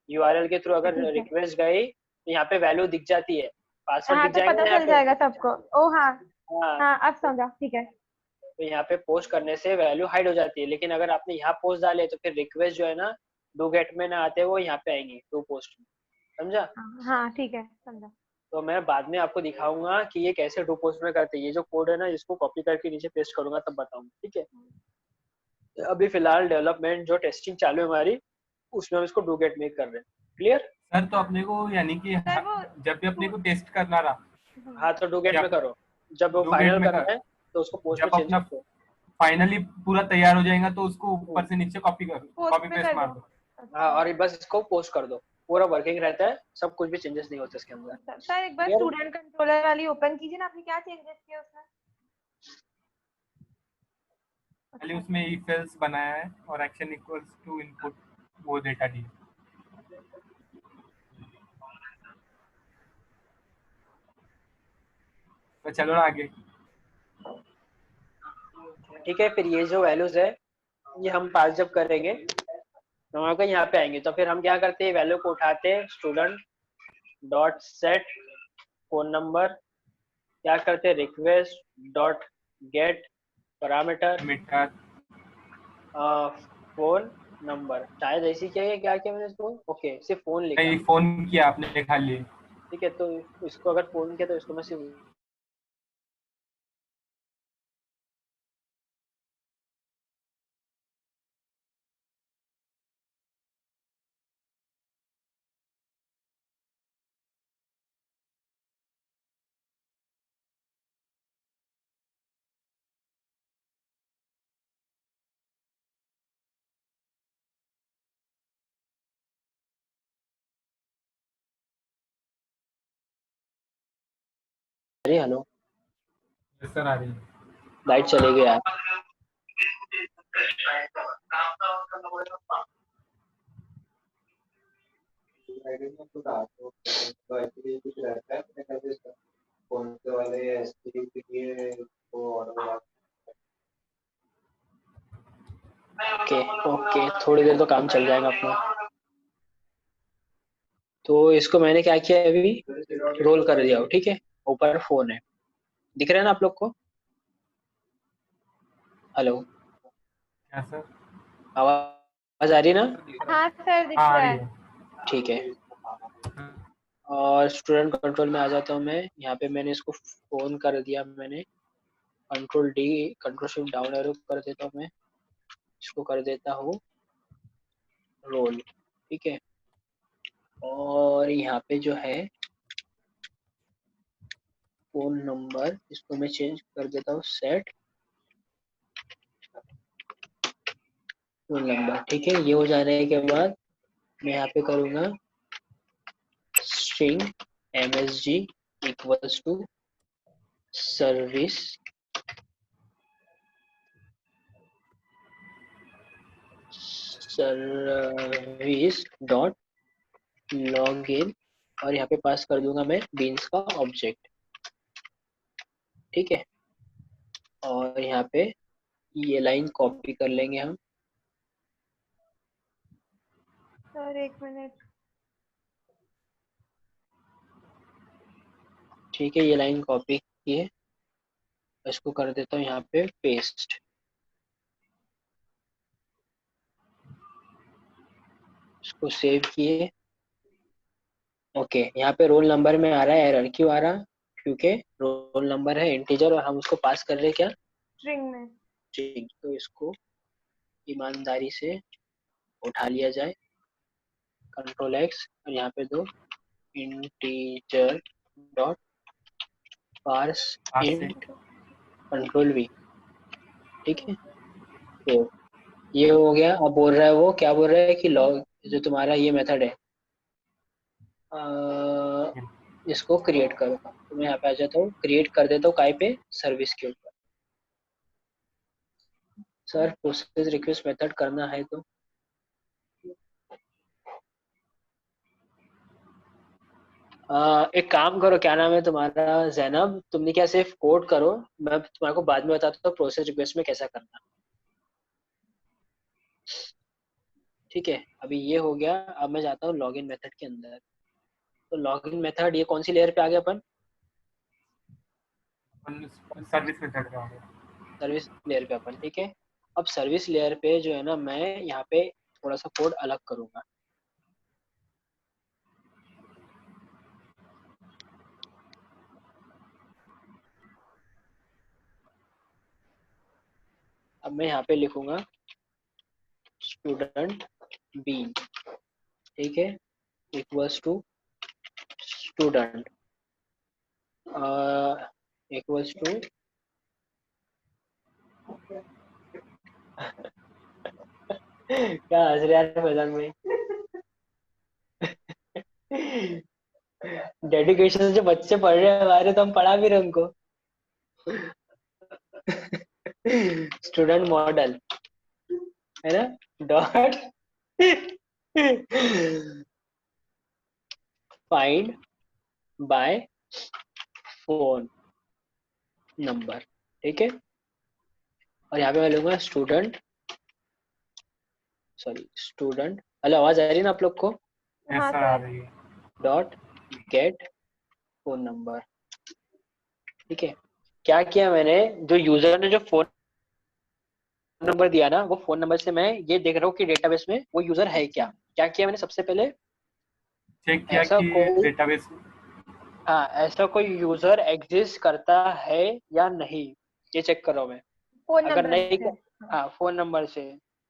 यूआरएल के थ्रू अगर ठीक है। रिक्वेस्ट गई तो यहाँ पे वैल्यू दिख जाती है, पासवर्ड हाँ दिख तो जाएगा पता ना यहाँ चल पे। जाएगा सबको। ओ हाँ। हाँ, हाँ अब समझा, ठीक है। तो यहाँ पे पोस्ट करने से वैल्यू हाइड हो जाती है, लेकिन अगर आपने यहाँ पोस्ट डाले तो फिर रिक्वेस्ट जो है ना डू गेट में ना आते, वो यहाँ पे आएंगी टू पोस्ट में, समझा। हाँ हाँ ठीक है, समझा। तो मैं बाद में आपको दिखाऊंगा कि ये कैसे टू पोस्ट में करते हैं। ये जो कोड है ना, इसको कॉपी करके नीचे पेस्ट करूंगा तब बताऊंगा, ठीक है। अभी फिलहाल डेवलपमेंट जो टेस्टिंग चालू है हमारी, उसमें हम इसको डू गेट में कर रहे हैं, क्लियर। सर तो हाँ अपने को यानी कि सर वो जब भी अपने को टेस्ट करना रहा हाँ तो डू गेट या में करो, जब वो डू गेट फाइनल में कर करना है तो उसको पोस्ट में जब चेंज अपना कर दो। फाइनली पूरा तैयार हो जाएगा तो उसको ऊपर से नीचे कॉपी कर पोस्ट कॉपी पे पेस्ट कर मार दो। दो। हाँ, अच्छा। और बस इसको पोस्ट कर दो, पूरा वर्किंग रहता है, सब कुछ भी चेंजेस नहीं होते इसके अंदर, अच्छा सर, एक बार क्लियर। स्टूडेंट कंट्रोलर वाली ओपन कीजिए ना, आपने क्या चेंजेस किए उसमें? खाली अच्छा उसमें इफ एल्स बनाया है और एक्शन इक्वल्स टू इनपुट वो डेटा दी। तो चलो ना आगे। ठीक है, फिर ये जो वैल्यूज है ये हम पास जब करेंगे तो हमारे को यहाँ पे आएंगे, तो फिर हम क्या करते हैं, वैल्यू को उठाते हैं, student dot set phone number, क्या करते हैं, request dot get parameter meter phone number, शायद ऐसी क्या है, क्या किया मैंने इसको, ओके सिर्फ फोन लिखा, कहीं फोन किया आपने खाली। ठीक है। तो इसको अगर फोन किया तो इसको मैं सिर्फ अरे हेलो, सर आ रही है। लाइट चले गई यार। ओके ओके, थोड़ी देर तो काम चल जाएगा अपना। तो इसको मैंने क्या किया अभी, रोल कर दिया हो, ठीक है। ऊपर फोन है, दिख रहा है ना आप लोग को? हेलो, क्या सर? आवाज आ रही है ना? हाँ सर, दिख हाँ आ रहा रही है। है। ठीक है। और स्टूडेंट कंट्रोल में आ जाता हूँ मैं। यहाँ पे मैंने इसको फोन कर दिया मैंने। Control D, control shift down arrow कर देता हूँ मैं। इसको कर देता हूँ रोल, ठीक है। और यहाँ पे जो है फोन नंबर, इसको मैं चेंज कर देता हूँ सेट फोन नंबर, ठीक है। ये हो जाने के बाद मैं यहाँ पे करूँगा string msg equals to service dot log in, और यहाँ पे पास कर दूंगा मैं बीन्स का ऑब्जेक्ट, ठीक है। और यहाँ पे ये लाइन कॉपी कर लेंगे हम। Sir 1 minute. ठीक है, ये लाइन कॉपी की है, इसको कर देता हूँ यहाँ पे पेस्ट। इसको सेव किए। ओके, यहाँ पे रोल नंबर में आ रहा है एरर, क्यों आ रहा? क्योंकि रोल नंबर है इंटीजर और हम उसको पास कर रहे हैं क्या, स्ट्रिंग में। स्ट्रिंग। तो इसको ईमानदारी से उठा लिया जाए, कंट्रोल एक्स, और यहाँ पे दो इंटीजर डॉट पार्स आज से इंट कंट्रोल वी, ठीक है। तो ये हो गया। अब बोल रहा है, वो क्या बोल रहा है कि लॉग, जो तुम्हारा ये मेथड है, इसको क्रिएट करो। तो मैं यहाँ पे आ जाता हूँ, क्रिएट कर देता हूँ काय पे, सर्विस के ऊपर। सर प्रोसेस रिक्वेस्ट मेथड करना है तो एक काम करो, क्या नाम है तुम्हारा, जैनब, तुमने क्या सिर्फ कोड करो, मैं तुम्हारे को बाद में बताता हूँ प्रोसेस रिक्वेस्ट में कैसा करना, ठीक है। अभी ये हो गया। अब मैं जाता हूँ लॉगिन मेथड के अंदर। तो लॉगिन मेथड ये कौन सी लेयर पे आ गया अपन, सर्विस मेथड का हो गया। सर्विस लेयर पे अपन, ठीक है। अब सर्विस लेयर पे जो है ना, मैं यहाँ पे थोड़ा सा कोड अलग करूंगा। अब मैं यहाँ पे लिखूंगा स्टूडेंट बीन, ठीक है, equals to student equals to क्या हंस रहे यार मैदान में? डेडिकेशन से बच्चे पढ़ रहे हैं हमारे, तो हम पढ़ा भी रहे उनको। स्टूडेंट मॉडल है ना, dot find by phone number, ठीक है। और यहाँ पे मैं लूंगा स्टूडेंट, सॉरी स्टूडेंट, हेलो आवाज आ रही है ना आप लोग को? हाँ ऐसा आ सर। रही है। डॉट गेट फोन नंबर, ठीक है। क्या किया मैंने, जो यूजर ने जो फोन नंबर दिया ना, वो फोन नंबर से मैं ये देख रहा हूँ कि डेटाबेस में वो यूजर है क्या। क्या किया मैंने, सबसे पहले चेक किया ऐसा कि कोई, डेटाबेस हाँ ऐसा कोई यूजर एग्जिस्ट करता है या नहीं, ये चेक कर रहा हूँ मैं। फोन अगर नंबर नहीं, से। हाँ फोन नंबर से,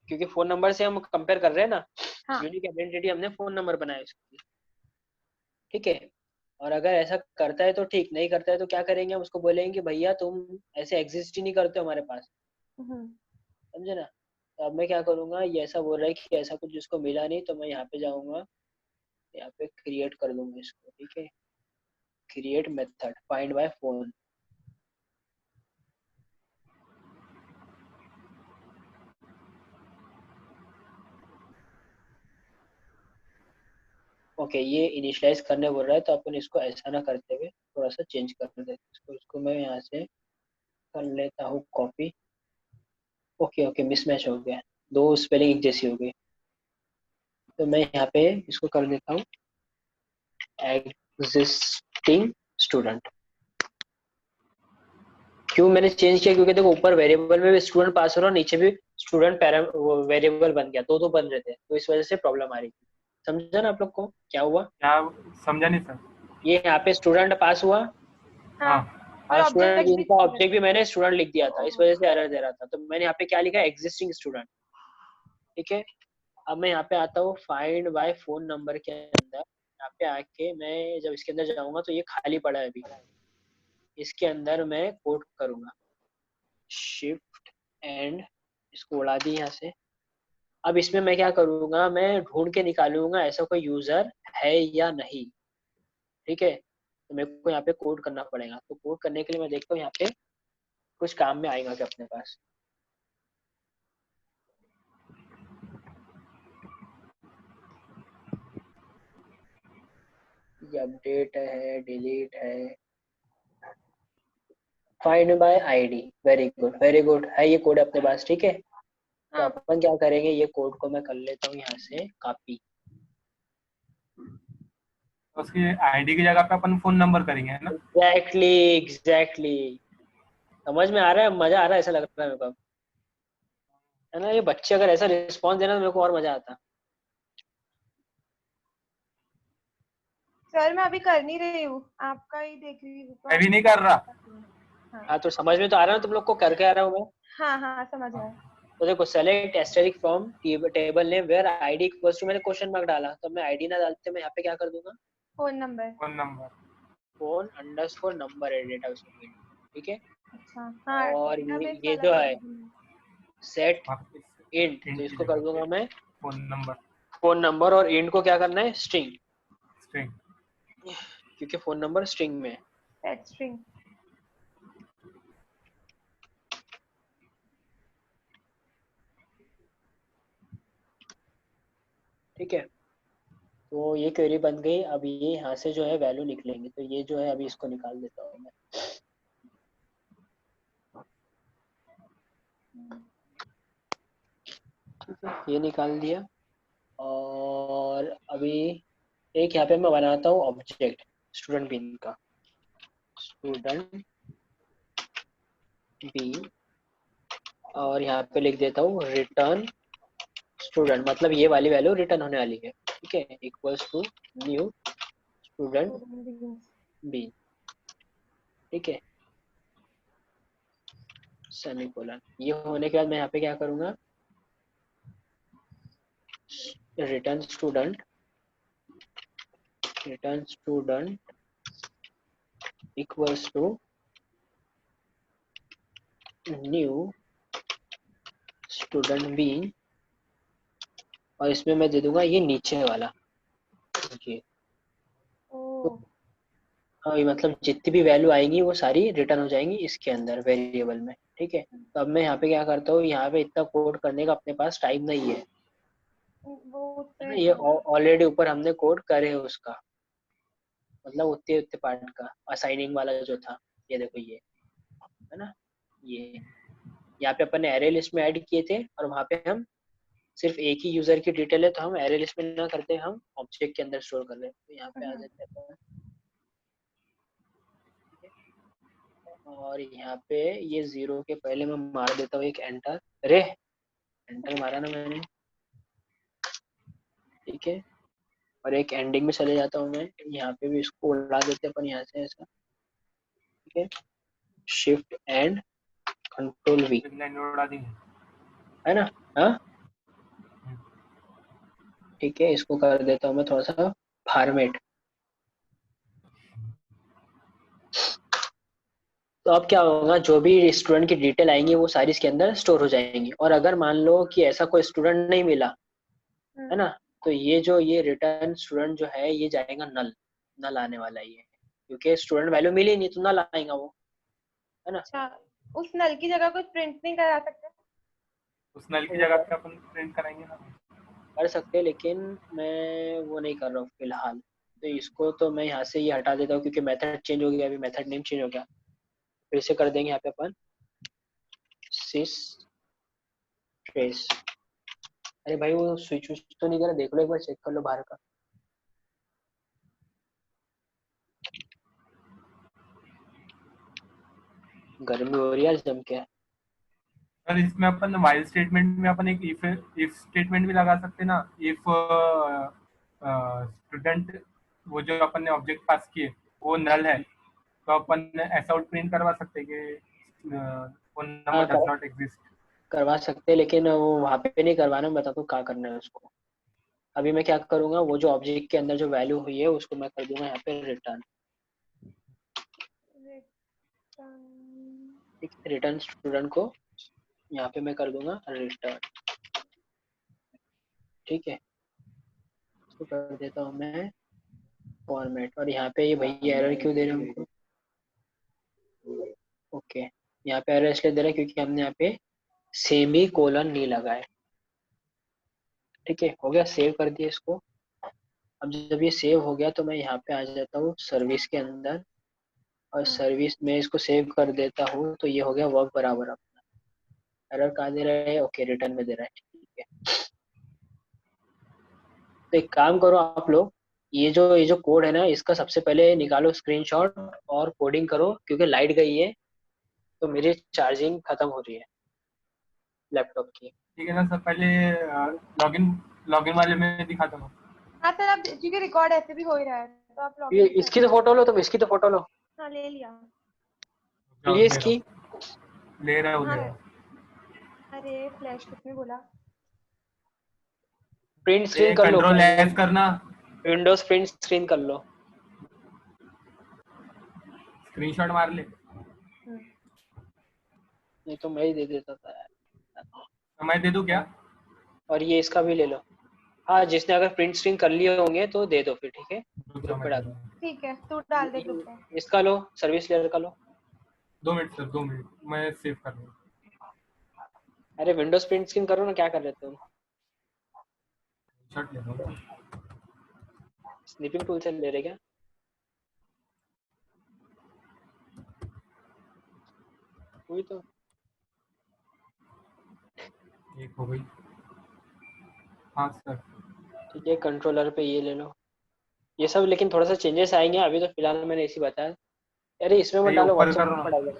क्योंकि फोन नंबर से हम कंपेयर कर रहे हैं ना, हाँ। यूनिक आइडेंटिटी हमने फोन नंबर बनाया इसकी, ठीक है। और अगर ऐसा करता है तो ठीक, नहीं करता है तो क्या करेंगे, हम उसको बोलेंगे कि भैया तुम ऐसे एग्जिस्ट ही नहीं करते हो हमारे पास, हम्म। समझे ना। तो अब मैं क्या करूंगा, ये ऐसा बोल रहा है कि ऐसा कुछ जिसको मिला नहीं, तो मैं यहाँ पे जाऊंगा, यहाँ पे क्रिएट कर दूंगा इसको, ठीक है। Create method find by phone, okay ये इनिशियलाइज करने बोल रहा है, तो अपन इसको ऐसा ना करते हुए थोड़ा सा चेंज कर देते हैं इसको मैं यहाँ से कर लेता हूँ कॉपी। ओके ओके मिसमैच हो गया, दो स्पेलिंग एक जैसी हो गई, तो मैं यहाँ पे इसको कर देता हूँ एग्जिस्टिंग स्टूडेंट। क्यों मैंने चेंज किया, क्योंकि देखो ऊपर वेरिएबल में भी स्टूडेंट पास हो रहा है, नीचे भी स्टूडेंट वेरिएबल बन गया, दो बन रहे थे, तो इस वजह से प्रॉब्लम आ रही थी। समझा ना आप लोग को क्या हुआ? क्या समझा नहीं सर? ये यहाँ पे स्टूडेंट पास हुआ हाँ और और स्टूडेंट ऑब्जेक्ट भी इनका ऑब्जेक्ट भी मैंने स्टूडेंट लिख दिया था, इस वजह से एरर दे रहा था, तो मैंने यहाँ पे क्या लिखा एग्जिस्टिंग स्टूडेंट। ठीक है, अब मैं यहाँ पे आता हूँ फाइंड बाय फोन नंबर के अंदर, यहाँ पे आके मैं जब इसके अंदर जाऊंगा तो ये खाली पड़ा है अभी, इसके अंदर मैं कोड करूंगा शिफ्ट एंड, इसको उड़ा दी यहाँ से। अब इसमें मैं क्या करूंगा, मैं ढूंढ के निकालूंगा ऐसा कोई यूजर है या नहीं। ठीक है, तो मेरे को यहाँ पे कोड करना पड़ेगा, तो कोड करने के लिए मैं देखता हूँ यहाँ पे कुछ काम में आएगा क्या अपने पास। ये अपडेट है, डिलीट है, find by ID, very good है ये कोड अपने पास। ठीक है, तो हाँ अपन क्या करेंगे, ये कोड को मैं कर लेता हूँ यहाँ से कॉपी। तो उसकी आईडी की जगह पे अपन फोन नंबर करेंगे, है ना? एग्जैक्टली समझ में आ रहा है, मजा आ रहा है, ऐसा लग रहा है मेरे को अब। है ना, ये बच्चे अगर ऐसा रिस्पॉन्स देना तो मेरे को और मजा आता। सर मैं अभी कर नहीं रही हूँ, आपका ही देख रही हूँ। मैं भी नहीं कर रहा। हाँ तो समझ में तो आ रहा है तुम लोग को, करके आ रहा हूँ मैं। हाँ हाँ समझ आया। तो देखो select asterisk from table name where ID equals to, मैंने क्वेश्चन मार्क डाला, तो मैं आईडी ना डालते मैं यहाँ पे क्या कर दूंगा phone number. Phone underscore number है डेटा उसमें। ठीक है, अच्छा हाँ और डेटाबेस ये वाला जो है। है सेट वापस इंट, int तो की इसको जगह कर दूंगा पे मैं फोन फोन नंबर, और इंट को क्या करना है स्ट्रिंग, स्ट्रिंग। क्योंकि फोन नंबर स्ट्रिंग में है। Set string. ठीक है, तो ये क्वेरी बन गई। अब ये यहाँ से जो है वैल्यू निकलेंगे, तो ये जो है अभी इसको निकाल देता हूँ मैं। ठीक है, ये निकाल दिया, और अभी एक यहाँ पे मैं बनाता हूँ ऑब्जेक्ट स्टूडेंट बीन का, स्टूडेंट बी, और यहाँ पे लिख देता हूँ रिटर्न स्टूडेंट, मतलब ये वाली वैल्यू रिटर्न होने वाली है। ठीक है, equals to new student B. ठीक है, सेमीकोलन। ये होने के बाद मैं यहाँ पे क्या करूँगा, return student equals to new student B, और इसमें मैं दे दूंगा ये नीचे वाला ये। तो हाँ, ये मतलब जितनी भी वैल्यू आएंगी वो सारी रिटर्न हो जाएंगी इसके अंदर वेरिएबल में। ठीक है, तो अब मैं यहाँ पे क्या करता हूँ, यहाँ पे इतना कोड करने का अपने पास टाइम नहीं है, है ना, ये ऑलरेडी ऊपर हमने कोड करे है उसका, मतलब उतने उतने पार्ट का असाइनिंग वाला जो था, ये देखो ये, है ना, ये यहाँ पे अपन ने एरे लिस्ट में ऐड किए थे, और वहाँ पे हम सिर्फ एक ही यूजर की डिटेल है, तो हम एरे लिस्ट में ना करते, हम ऑब्जेक्ट के अंदर स्टोर कर रहे हैं, तो यहाँ पे आ जाते हैं। और यहाँ पे ये जीरो के पहले मैं मार देता हूँ एक एंटर, अरे एंटर मारा ना मैंने। ठीक है, और एक एंडिंग में चले जाता हूँ मैं, यहाँ पे भी इसको उड़ा देते हैं अपन यहाँ से ऐसा। ठीक है, शिफ्ट एंड कंट्रोल वी, है ना। हाँ ठीक है, इसको कर देता हूँ मैं थोड़ा सा फॉर्मेट। तो अब क्या होगा, जो भी स्टूडेंट की डिटेल आएंगी वो सारी इसके अंदर स्टोर हो जाएंगी, और अगर मान लो कि ऐसा कोई स्टूडेंट नहीं मिला, है ना, तो ये रिटर्न स्टूडेंट जो है ये जाएगा नल आने वाला है ये, क्योंकि स्टूडेंट वैल्यू मिली नहीं तो नल आएगा वो, है ना। अच्छा उस नल की जगह कुछ प्रिंट नहीं करा सकते? उस नल की जगह पे अपन प्रिंट कराएंगे ना। कर सकते हैं, लेकिन मैं वो नहीं कर रहा हूँ फिलहाल। तो इसको तो मैं यहाँ से ये हटा देता हूँ क्योंकि मेथड चेंज हो गया, अभी मेथड नेम चेंज हो गया। फिर से कर देंगे यहाँ पे अपन सिस ट्रेस। अरे भाई वो स्विच तो नहीं करा, देख लो एक बार, चेक कर लो बाहर का। गर्मी हो रही है जम के। सर इसमें अपन वाइल स्टेटमेंट में अपन एक इफ स्टेटमेंट भी लगा सकते हैं ना। इफ स्टूडेंट वो जो अपन ने ऑब्जेक्ट पास किए वो नल है, तो अपन ऐसा आउट प्रिंट करवा सकते हैं कि वो हाँ नंबर डज नॉट एग्जिस्ट। करवा सकते हैं, लेकिन वो वहाँ पे नहीं करवाना, मैं बताता हूँ क्या करना है उसको। अभी मैं क्या करूँगा, वो जो ऑब्जेक्ट के अंदर जो वैल्यू हुई है उसको मैं कर दूंगा यहाँ पे रिटर्न। ठीक है, रिटर्न स्टूडेंट को यहाँ पे मैं कर दूंगा रिटर्न। ठीक है, इसको कर देता हूँ मैं फॉर्मेट। और यहाँ पे ये भैया एरर क्यों दे रहे हैं हमको? ओके, यहाँ पे एरर इसलिए दे रहा है क्योंकि हमने यहाँ पे सेमी कोलन नहीं लगाए। ठीक है, हो गया, सेव कर दिया इसको। अब जब ये सेव हो गया तो मैं यहाँ पे आ जाता हूँ सर्विस के अंदर, और सर्विस में इसको सेव कर देता हूँ। तो ये हो गया वर्क बराबर अपना। एरर कहाँ दे रहा है? ओके, रिटर्न में दे रहा है। ठीक है, तो एक काम करो आप लोग, ये जो कोड है ना, इसका सबसे पहले निकालो स्क्रीनशॉट और कोडिंग करो, क्योंकि लाइट गई है तो मेरी चार्जिंग खत्म हो रही है लैपटॉप की। ठीक है ना सर, पहले लॉगिन लॉगिन वाले में दिखाता हूँ। हाँ सर, अब क्योंकि रिकॉर्ड ऐसे भी हो ही रहा है तो आप ये लॉगिन इसकी तो फोटो लो, तुम इसकी तो फोटो लो। हाँ ले लिया। जाओ, लिए इसकी ले रहा हूँ हाँ ले रहा हूँ। अरे फ्लैश किसने बोला? प्रिंट स्क्रीन कर लो, कंट्रोल एस करना, विंडोज प्रिंट स्क्रीन कर लो। स्क्रीनशॉट मार ले। नहीं तो मैं ही दे देता था यार। तो मैं दे दूँ क्या? और ये इसका भी ले लो। हाँ, जिसने अगर प्रिंट स्क्रीन कर लिए होंगे तो दे दो फिर। ठीक है, रुक जाओ, ग्रुप पे मैं दे डालो। दूँ। ठीक है, तू डाल दे ग्रुप पे। इसका लो, सर्विस लेयर का लो। 2 मिनट सर, 2 मिनट, मैं सेव कर लूँ। अरे विंडोज प्रिंट स्क्रीन करो ना, क्या कर रहे तुम? शॉट ले लो। स्निपिंग टूल से ले रहे क्या? वही तो। एक हो गई। हाँ सर। ठीक है, कंट्रोलर पे ये ले लो ये सब, लेकिन थोड़ा सा चेंजेस आएंगे। अभी तो फिलहाल मैंने इसी बताया। अरे इसमें मत ये डालो, ऊपर व्हाट्सएप करो ग्रुप ना। पर डालो।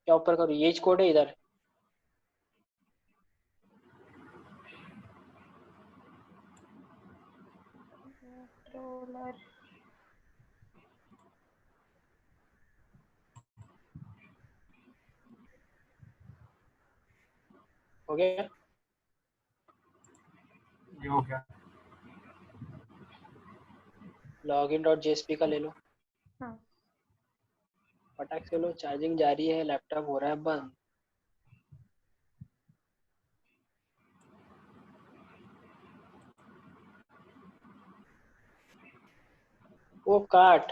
क्या ऊपर करो? ये कोड है इधर। कंट्रोलर हो गया? ये हो गया। लॉगिन डॉट जेएसपी का ले लो। हाँ फटाक से लो, चार्जिंग जा रही है, लैपटॉप हो रहा है बंद। वो काट।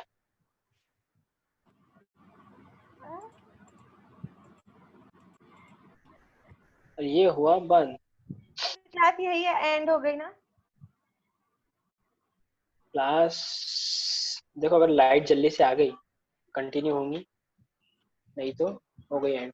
और ये हुआ बंद। क्लास यही है, एंड हो गई ना? क्लास देखो, अगर लाइट जल्दी से आ गई कंटिन्यू होंगी, नहीं तो हो गई एंड।